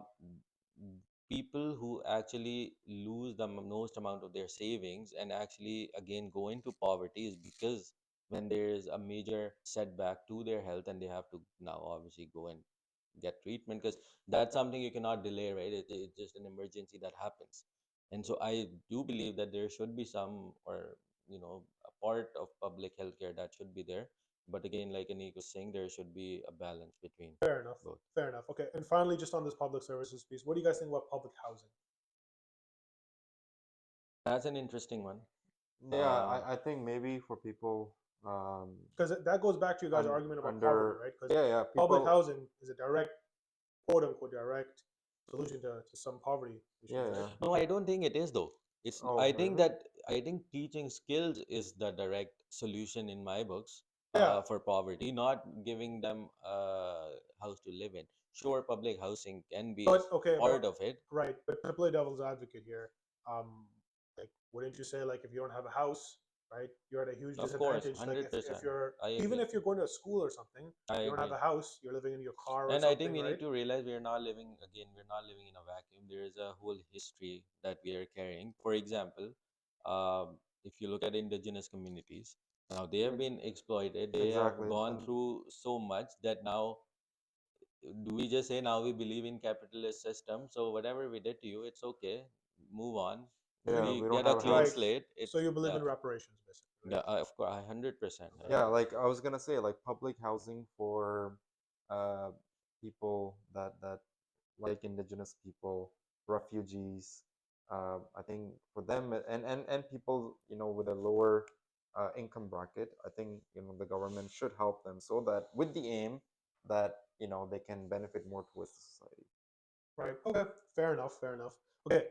people who actually lose the most amount of their savings and actually again go into poverty is because when there is a major setback to their health and they have to now obviously go and get treatment because that's something you cannot delay, right? It's just an emergency that happens. And so I do believe that there should be some or a part of public healthcare that should be there, but again, like Anik was saying, there should be a balance between Fair enough. both. Fair enough. Okay. And finally, just on this public services piece, what do you guys think about public housing? That's an interesting one. Yeah, um I think maybe for people Because that goes back to you guys' argument about poverty, right? Because yeah, public people, housing is a direct, quote unquote, direct solution to some poverty issues, yeah, right? yeah. no, I don't think it is though. It's Oh, I think really? that I think teaching skills is the direct solution in my books, Yeah. for poverty, not giving them a house to live in. Sure, public housing can be a But okay, part of it. right. But to play devil's advocate here, like, wouldn't you say like if you don't have a house, right, you're at a huge Of course, disadvantage? Like if 100%. you're I even agree. if you're going to a school or something, I you don't have agree. a house, you're living in your car or And I think something, we need right? to realize we're not living in a vacuum. There is a whole history that we are carrying. For example, if you look at indigenous communities, now they have been exploited. They have Exactly. gone And through so much that now, do we just say now we believe in capitalist system? So whatever we did to you, it's okay. Move on. So yeah, you, We we don't get a have a clean right. house. slate. So It's you believe yeah, in reparations, basically, yeah, right? of course, 100%. I Yeah, agree. like I was gonna say, like public housing for uh people that like indigenous people, refugees. I think for them and people with a lower income bracket, I think the government should help them so that with the aim that they can benefit more towards the society. Right. Okay. Fair enough. Fair enough. Okay.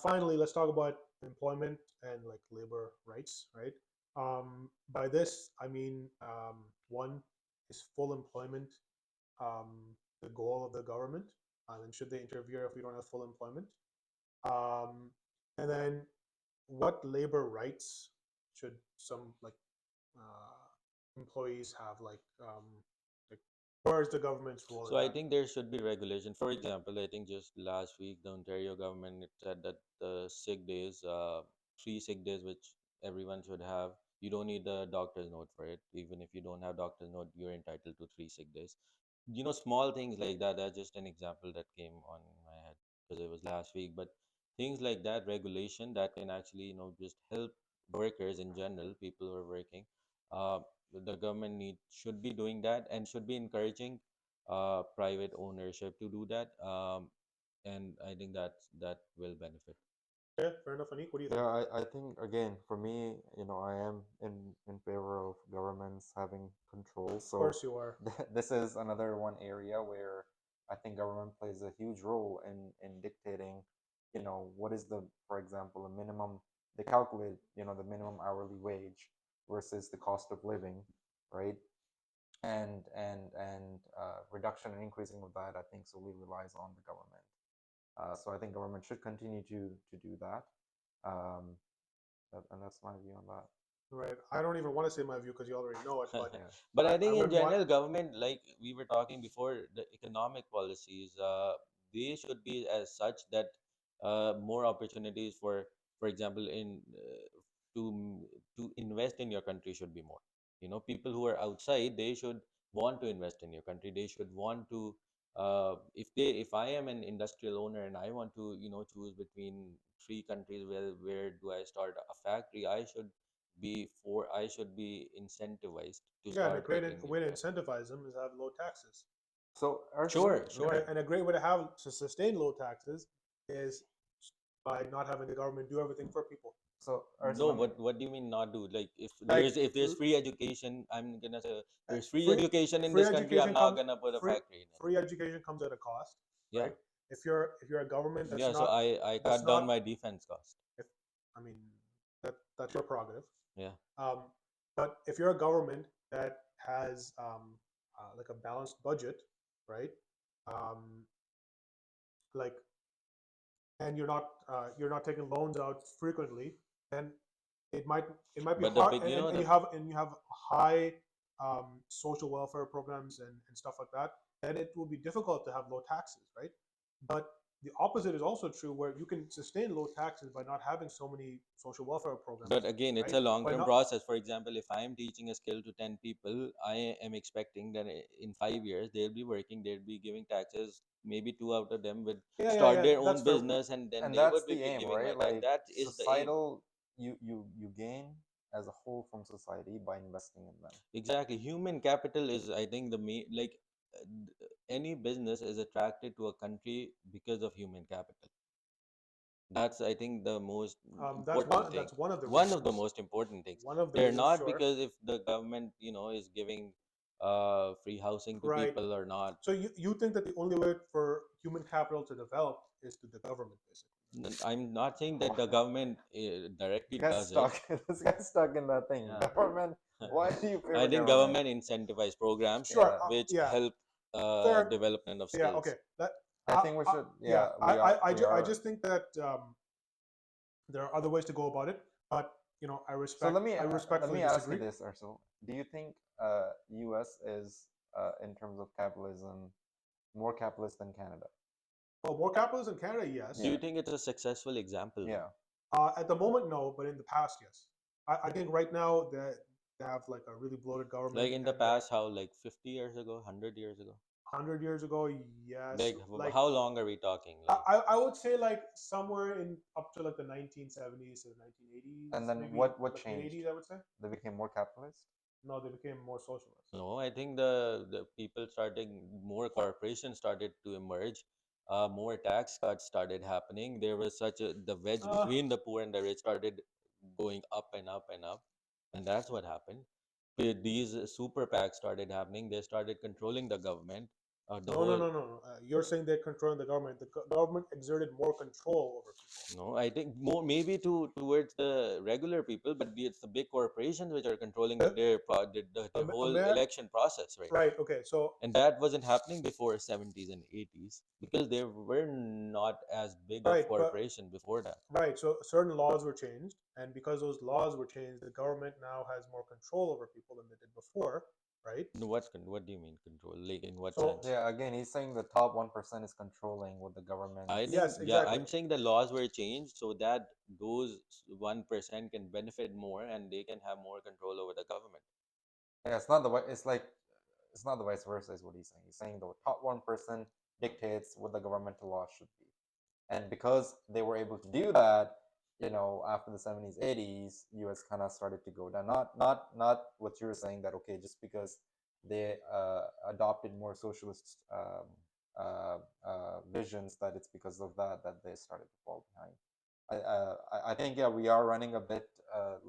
Finally, let's talk about employment and like labor rights. Right. By this, I mean one is full employment the goal of the government, and should they interfere if we don't have full employment? Um, and then what labor rights should some like employees have? Like where is the government's role in So I that? think there should be regulation. For example, I think just last week the Ontario government it said that the sick days, 3 sick days, which everyone should have, you don't need a doctor's note for it. Even if you don't have doctor's note, you're entitled to 3 sick days. Small things like that. That's just an example that came on my head because it was last week. But things like that, regulation that can actually, just help workers in general, people who are working. Uh, the government should be doing that and should be encouraging private ownership to do that. And I think that will benefit. Yeah, fair enough. Anik, what do you think? Yeah, I think again for me, I am in favor of governments having control. Of So course you are. this is another one area where I think government plays a huge role in dictating, what is for example, a minimum. They calculate, the minimum hourly wage versus the cost of living, right? And reduction and increasing of that, I think, solely relies on the government. So I think government should continue to do that. Um, and that's my view on that. Right. I don't even want to say my view because you already know it, but Yeah. But I I think in would want. general, government, like we were talking before, the economic policies, they should be as such that more opportunities for example, in to to invest in your country should be more. People who are outside, they should want to invest in your country. They should want to. If I am an industrial owner and I want to, choose between 3 countries, where do I start a factory? I should be incentivized to Yeah, and a start great it in way to country. incentivize them is have low taxes. So Sure, Arjun, sure. And a great way to have to sustain low taxes is by not having the government do everything for people. so Arjun, No, what do you mean not do? Like Like if there's free education, I'm gonna say there's free free education in free this country. I'm education not comes gonna put a free factory in it. free education comes at a cost, Yeah, right? If you're a government yeah. So I that's cut down not my defense cost. if I mean that's your prerogative. Yeah, Um, but if you're a government that has like a balanced budget, right? Um, like, and you're not taking loans out frequently, then it might it might be But the hard, big, you know, and the you have high social welfare programs and stuff like that, then it will be difficult to have low taxes, right? But the opposite is also true, where you can sustain low taxes by not having so many social welfare programs, But again, it's right? a By long-term not process. For example, if I am teaching a skill to 10 people, I am expecting that in 5 years they'll be working, they'll be giving taxes. Maybe two out of them will start yeah, their that's own fair. business, and then And they that's would the be aim, giving right? money. And Like that is the aim. societal, you gain as a whole from society by investing in them. Exactly. Human capital is, I think, the main, like, any business is attracted to a country because of human capital. That's, I think, the most important thing. That's one of the One of the reasons. most important things. One of the They're reasons, not sure. because if the government, is giving free housing to Right. people or not. So you think that the only way for human capital to develop is through the government, basically? I'm not saying that the government directly This guy's does it. stuck. This guy's stuck in that thing. Yeah. Government. Why do you favor I think government incentivize programs Sure. Yeah. which Yeah. help Fair. development of Yeah. skills. Okay. That. I think we should. Yeah, I just think that there are other ways to go about it, but I respect. So let me I respectfully ask you disagree. this, Arsul. Do you think U.S. is in terms of capitalism more capitalist than Canada? Well, more capitalism in Canada, yes. Do you think it's a successful example? Yeah. At the moment, no, but in the past, yes. I think right now that they have like a really bloated government. Like in the and, past, how, like 50 years ago, 100 years ago? 100 years ago, yes. Like how long are we talking? Like, I would say like somewhere in up to like the 1970s to the 1980s. And then maybe what like changed? 80s, I would say. They became more capitalist. No, they became more socialist. no, I think the people started, more corporations started to emerge, more tax cuts started happening. There was such the wedge Uh, between the poor and the rich started going up and up and up, and that's what happened. These super PACs started happening. They started controlling the government. The No, whole no, no, no, no. You're saying they're controlling the government. The government exerted more control over people. No, I think more maybe towards the regular people, but it's the big corporations which are controlling Uh, the whole Amer- election process, right? Right. Okay. So And that wasn't happening before 70s and 80s because they were not as big of right, but corporation before that. right. So certain laws were changed, and because those laws were changed, the government now has more control over people than they did before. Right. No, what do you mean control? Like in what So sense? Yeah. Again, he's saying the top 1% is controlling what the government. I think yes, yeah, exactly. I'm saying the laws were changed so that those 1% can benefit more and they can have more control over the government. Yeah, it's not the way. It's like it's not the vice versa. Is what he's saying. He's saying the top 1% dictates what the governmental law should be, and because they were able to do that, after the 70s, 80s, U.S. kind of started to go down. Not what you were saying that okay, just because they adopted more socialist visions, that it's because of that they started to fall behind. I think yeah, we are running a bit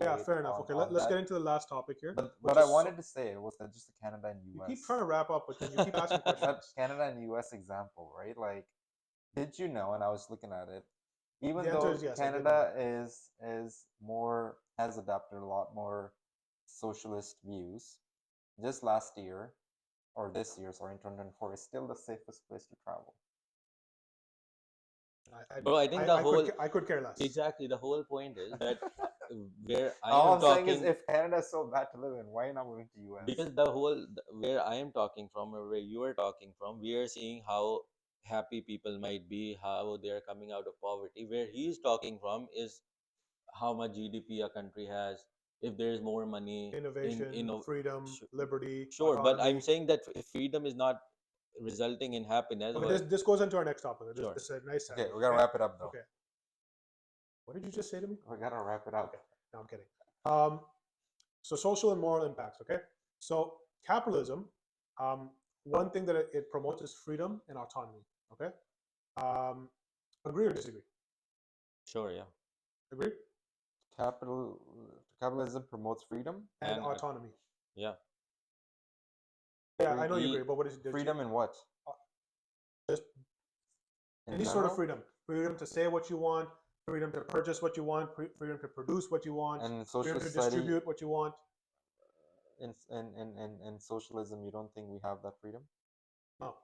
Yeah, late fair enough. on, Okay, on let's that. get into the last topic here. But which what I is wanted to say was that just the Canada and you US. keep trying to wrap up, but then you keep asking that questions. Canada and US example, right? Like, did you know? And I was looking at it. Even The answer though is yes, I did Canada is more has adopted a lot more socialist views, just last year or this year, sorry, in 2024, is still the safest place to travel. Bro, I think the whole I could care less. exactly the whole point is that where I All am I'm saying is, talking if Canada is so bad to live in, why not moving to US? because where I am talking from or where you are talking from, we are seeing how happy people might be, how they are coming out of poverty. Where he is talking from is how much GDP a country has, if there is more money Innovation, freedom, sh- liberty, sure, but I'm autonomy. saying that if freedom is not resulting in happiness, Okay, this goes into our next topic. Sure. This is a nice Okay, segue, we gotta wrap it up though. Okay. What did you just say to me? We gotta wrap it up. Okay. No, I'm kidding. So social and moral impacts. Okay. So capitalism, one thing that it promotes is freedom and autonomy. Okay. Agree or disagree? sure, yeah. Agree? Capitalism promotes freedom. And And autonomy. yeah. Yeah, I know you Free- agree, but what is it? Freedom in what? Just In any sort general? of freedom. Freedom to say what you want, freedom to purchase what you want, freedom to produce what you want, And freedom social to society. distribute what you want. in socialism, you don't think we have that freedom? No.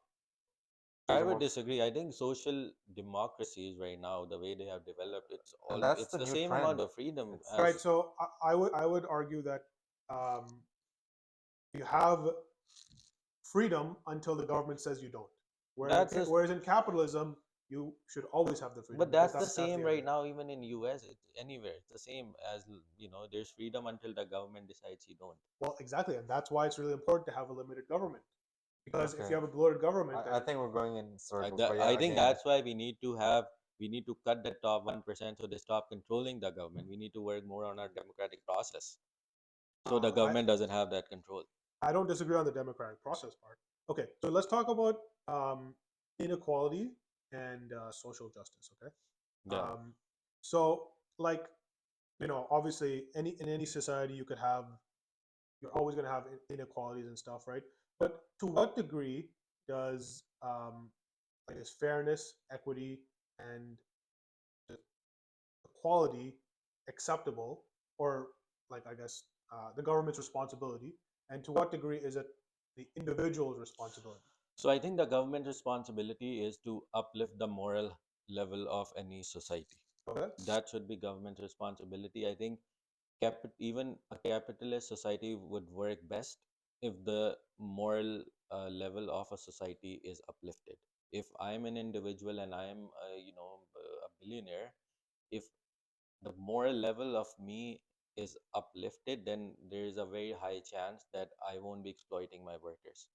I There's a would more, disagree. I think social democracies right now, the way they have developed, and that's it's the the new same trend. amount of freedom It's Right. as So I would argue that um, you have freedom until the government says you don't. that's the Whereas in capitalism, you should always have the freedom but because that's the that's same the right idea. now, even in US, anywhere. It's the same as there's freedom until the government decides you don't. Well, exactly, and that's why it's really important to have a limited government. Because if okay. you have a bloated government, I then think we're going in circles, I, but I yeah, think again, that's why we need to cut the top 1% so they stop controlling the government. We need to work more on our democratic process so the I government doesn't have that control. I don't disagree on the democratic process part. Okay, so let's talk about inequality and social justice. Okay, Yeah. so like obviously in any society you're always going to have inequalities and stuff, right? But to what degree does I guess fairness, equity, and equality acceptable, or like I guess the government's responsibility, and to what degree is it the individual's responsibility? So I think the government responsibility is to uplift the moral level of any society. Okay. That should be government responsibility. I think even a capitalist society would work best if the moral level of a society is uplifted. If I'm an individual and I am a billionaire, if the moral level of me is uplifted, then there is a very high chance that I won't be exploiting my workers.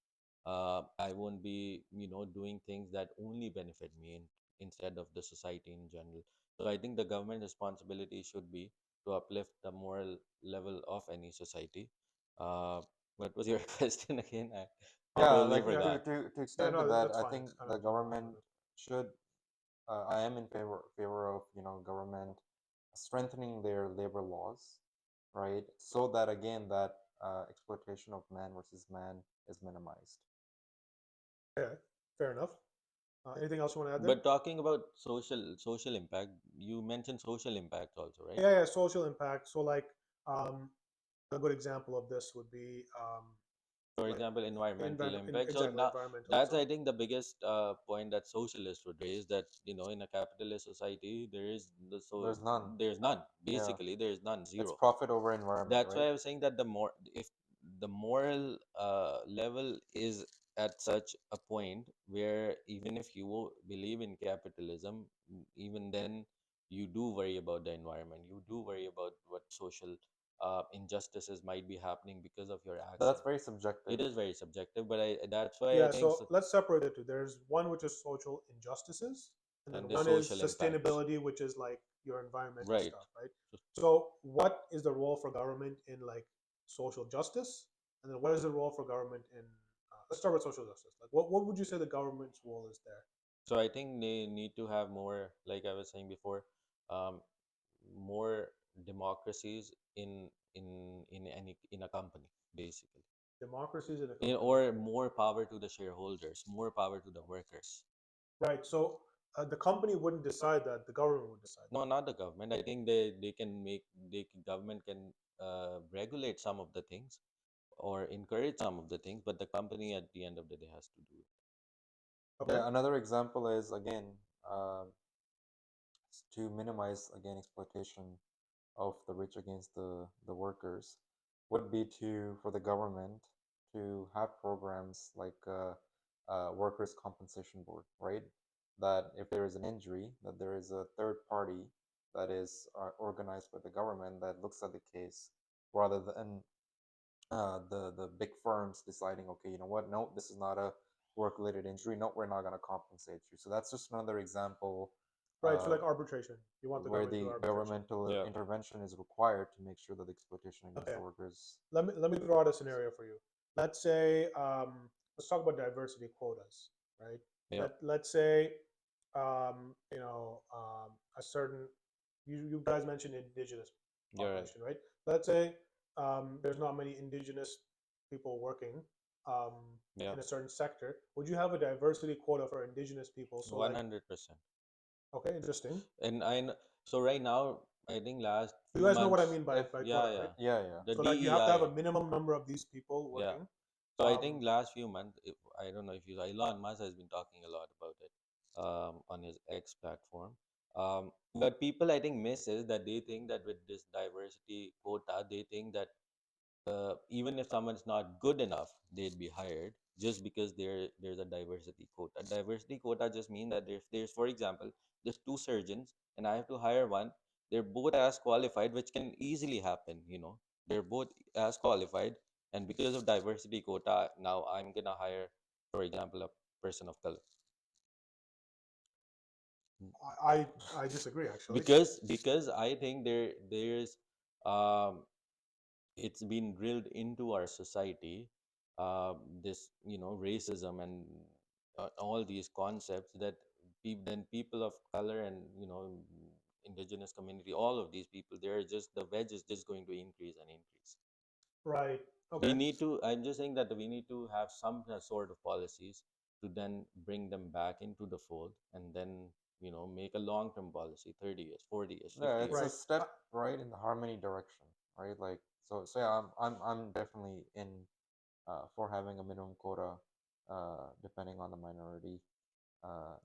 I won't be, doing things that only benefit me instead of the society in general. So I think the government responsibility should be to uplift the moral level of any society. Uh, what was your question again? I yeah, totally like Yeah, forgot. to yeah, extend to no, that, that's I fine. think It's kind the of government long-winded. should. I am in favor of government strengthening their labor laws, right? So that again that exploitation of man versus man is minimized. Okay, fair enough. Anything else you want to add there? But talking about social impact, you mentioned social impact also, right? Yeah, yeah, social impact. So like um, a good example of this would be For like example, environmental impact. So exactly now environmental and that's, stuff. I think, the biggest point that socialists would raise, that in a capitalist society There's none. there's none. Yeah, Basically, there's none, it's zero. profit over environment, That's right? why I was saying that if the moral level is at such a point where even if you believe in capitalism, even then you do worry about the environment. You do worry about what social injustices might be happening because of your action. That's very subjective. It is very subjective, but that's why I Yeah, think so let's separate the two. There's one which is social injustices, and then and the one is social impacts, sustainability, which is like your environment and right? stuff, right? So So, what is the role for government in like social justice, and then what is the role for government in? Let's start with social justice. Like, what would you say the government's role is there? so I think they need to have more, like I was saying before, um, more democracies in a company, basically. Democracies in a company, Or okay, more power to the shareholders, more power to the workers. right? So, the company wouldn't decide that; the government would decide No, that. not the government. I think government can regulate some of the things or encourage some of the things, but the company at the end of the day has to do it. Okay, Yeah, another example is again uh, to minimize again exploitation of the rich against the workers would be to for the government to have programs like workers compensation board, right? That if there is an injury, that there is a third party that is organized by the government that looks at the case rather than the big firms deciding, okay, you know what, no, this is not a work related injury, no, we're not going to compensate you. So that's just another example right. So, uh, like arbitration, you want the where government to do the arbitration. governmental Yeah. intervention is required to make sure that the exploitation against Okay, the workers. let me throw out a scenario for you. Let's say let's talk about diversity quotas, right? Yeah. Let's say a certain you guys mentioned indigenous You're right. population, right? Let's say there's not many indigenous people working um, Yeah. in a certain sector. Would you have a diversity quota for indigenous people? So like, 100%. okay, interesting. And so right now, I think last You few guys know what I months. mean by If quota, yeah, right? yeah, Yeah. the So like you have to have a DEI, minimum number of these people yeah. working. So I Um, think last few months, if, I don't know if you Elon Musk has been talking a lot about it on his X platform. But people I think miss is that they think that with this diversity quota, they think that even if someone's not good enough, they'd be hired just because there's a diversity quota. Diversity quota just means that if there's, for example, there's two surgeons and I have to hire one, they're both as qualified, which can easily happen. They're both as qualified, and because of diversity quota, now I'm gonna hire, for example, a person of color. I disagree actually. Because I think there's um it's been drilled into our society, this racism and all these concepts that then people of color and indigenous community, all of these people, they're just, the wedge is just going to increase and increase. Right. We Okay. need to, I'm just saying that we need to have some sort of policies to then bring them back into the fold, and then make a long term policy, 30 years, 40 years, Yeah, 50 it's years. a Right. step right in the harmony direction, right? Like so yeah, I'm definitely in for having a minimum quota, depending on the minority,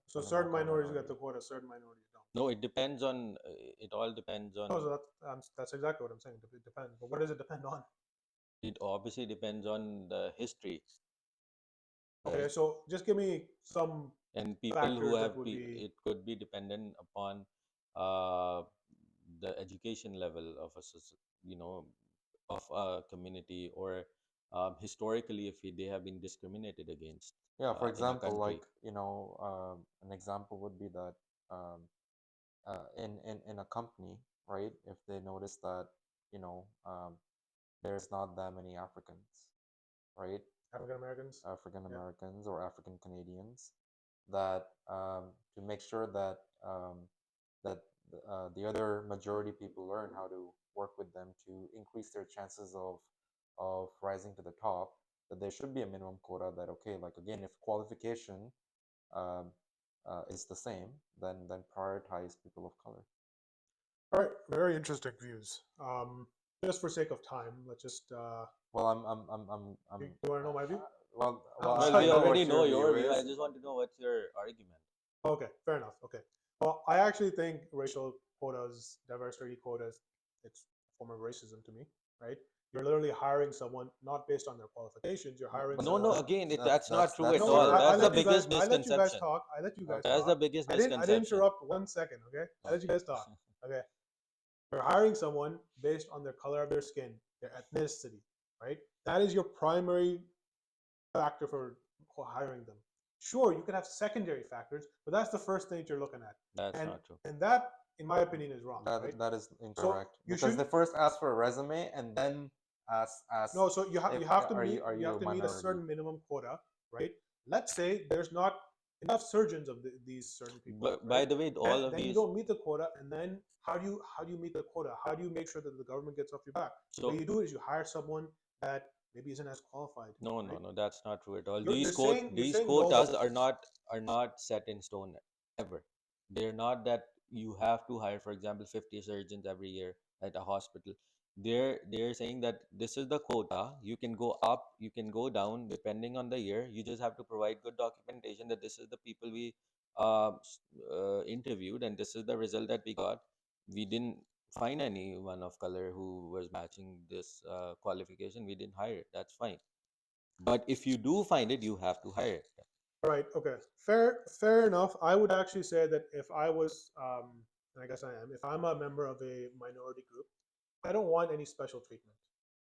So the certain local minorities get minority. the quota, certain minorities don't. No, it depends on, it all depends No, so on, that's exactly what I'm saying. It depends. But what does it depend on? it obviously depends on the history, Okay, right? so just give me some And people who factors that have would be. it could be dependent upon uh, the education level of you know of a community, or historically, if they have been discriminated against Yeah, for in a example, like country. an example would be that um, in a company, right? If they notice that you know there's not that many Africans, right? African Americans. African Yeah. Americans or African Canadians, that to make sure that the other majority people learn how to work with them to increase their chances of rising to the top, that there should be a minimum quota, that okay, like again, if qualification um, is the same, then prioritize people of color. All right, very interesting views. Just for sake of time, let's just. Well, I'm You want to know my view? well, Well, I we I know know. already what know your view your view. I is. just want to know what's your argument. Okay, fair enough. Okay. Well, I actually think racial quotas, diversity quotas, it's a form of racism to me, right? You're literally hiring someone not based on their qualifications. You're hiring But No, no, someone. again, that's that's not true at No, your all. I That's the let you guys. biggest I let you guys misconception. talk. I let you guys okay. That's talk. the biggest I didn't misconception. interrupt 1 second. Okay. I let you guys talk. Okay. You're hiring someone based on their color of their skin, their ethnicity, right? That is your primary factor for hiring them. Sure, you can have secondary factors, but that's the first thing that you're looking at. That's And not true. and that, in my opinion, is wrong, right? That is So incorrect, you because should they first ask for a resume and then ask no. So if you have to are meet you a a minority. certain minimum quota, right? Let's say there's not enough surgeons of these certain people, But by right? the way, all Then of you these. don't meet the quota, and then how do you meet the quota? How do you make sure that the government gets off your back? What So you do is you hire someone that maybe isn't as qualified, no, no, right? no, that's not true at all. You're These saying low quotas level. are not set in stone ever. They're not that you have to hire, for example, 50 surgeons every year at a hospital. They're saying that this is the quota. You can go up, you can go down depending on the year. You just have to provide good documentation that this is the people we interviewed, and this is the result that we got. We didn't find anyone of color who was matching this qualification. We didn't hire it. That's fine. But if you do find it, you have to hire it. Right. Okay. Fair enough. I would actually say that if I was, and I guess I am, if I'm a member of a minority group, I don't want any special treatment.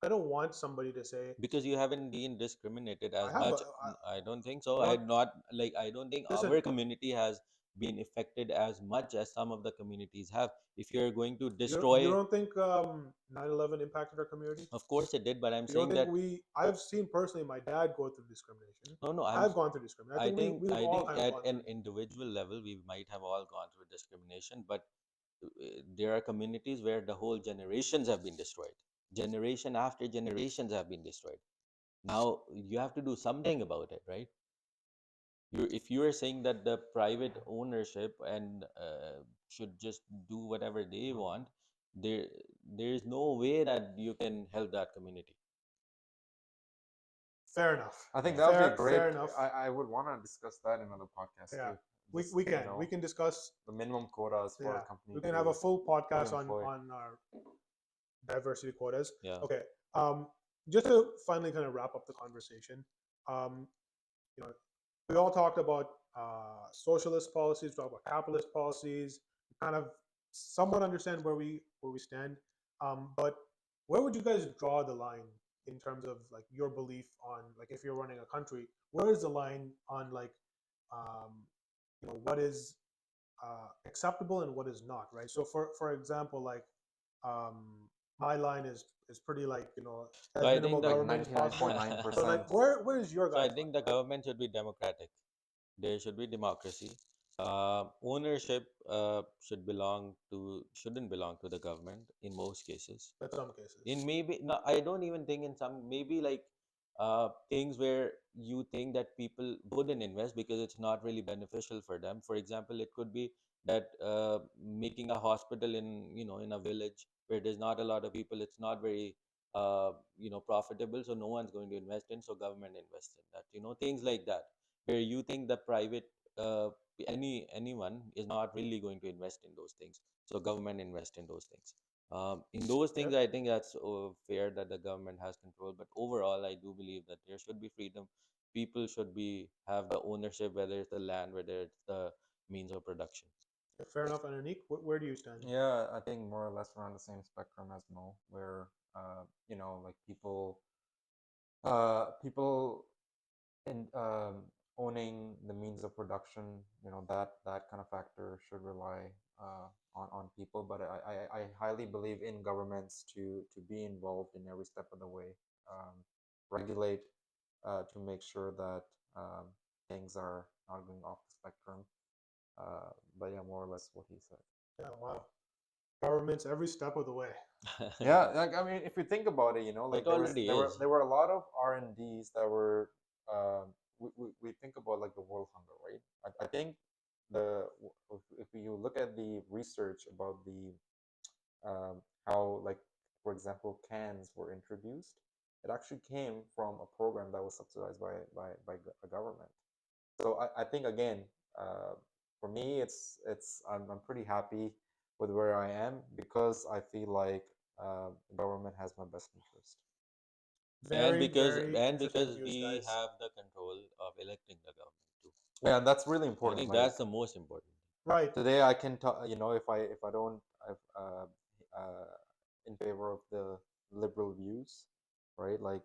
I don't want somebody to say, Because you haven't been discriminated I as have a, much. I don't think so. not, I don't think listen, our community has been affected as much as some of the communities have. If you're going to you destroy, don't think 9/11 impacted our community? of course it did, but I'm You don't saying think that I've seen personally my dad go through discrimination. no, no. I've gone through discrimination. I think we've I all think kind of at gone an through. individual level, we might have all gone through discrimination, but there are communities where the whole generations have been destroyed. Generation after generations have been destroyed. Now you have to do something about it, right? If you are saying that the private ownership and should just do whatever they want, there there is no way that you can help that community. Fair enough. I think Yeah. that would be Fair, great. fair enough. I would want to discuss that in another podcast Yeah, too. we, Just, we you can know, we can discuss. the minimum quotas for Yeah, a company we can have a to full podcast employ. on our diversity quotas. Yeah. Okay. Just to finally kind of wrap up the conversation, um, you know, we all talked about socialist policies, talked about capitalist policies, kind of somewhat understand where we stand. But where would you guys draw the line in terms of like your belief on like if you're running a country, where is the line on like what is acceptable and what is not, right? So for example, like um, my line is pretty like as So I minimal think the Like government as possible. But 99.9%. like where's your so I guys' think line? the government should be democratic. There should be democracy. Ownership shouldn't belong to the government in most cases. In some cases. In maybe no, I don't even think in some maybe like things where you think that people wouldn't invest because it's not really beneficial for them. For example, it could be that making a hospital in a village where there's not a lot of people, it's not very profitable, so no one's going to invest in, so government invests in that. Things like that where you think the private uh, anyone is not really going to invest in those things, so government invest in those things. In those things, Okay. I think that's fair that the government has control. But overall, I do believe that there should be freedom. People should have the ownership, whether it's the land, whether it's the means of production. Fair enough. And Anik, where do you stand? Yeah, I think more or less we're on the same spectrum as Mo, where like people in owning the means of production, that kind of factor should rely on people. But I highly believe in governments to be involved in every step of the way, regulate to make sure that things are not going off the spectrum. But yeah, more or less what he said. Yeah, wow. Governments every step of the way. Yeah, like I mean, if you think about it, like It already is. there were a lot of R&Ds that were we think about like the world hunger, right? I think if you look at the research about the how, like, for example, cans were introduced, it actually came from a program that was subsidized by a government. So I think again, for me, I'm pretty happy with where I am because I feel like the government has my best interest. and Very, because very and interesting because views, we guys. have the control of electing the government too. Yeah, and that's really I important. think Like that's the most important. Right. today, I can talk. If I don't, in favor of the liberal views, right? Like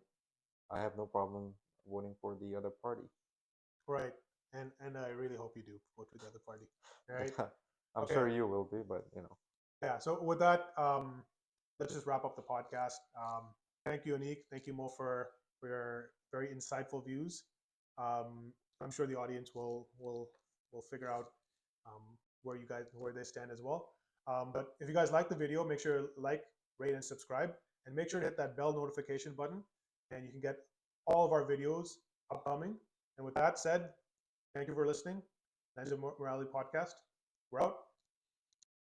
I have no problem voting for the other party. Right. And I really hope you do go to the other party. All right. I'm Okay. sure you will be, but Yeah. So with that, let's just wrap up the podcast. Thank you, Anik. Thank you, Mo, for your very insightful views. I'm sure the audience will figure out where they stand as well. But if you guys like the video, make sure to like, rate, and subscribe, and make sure to hit that bell notification button, and you can get all of our videos upcoming. And with that said, thank you for listening. That's the Morality Podcast. We're out.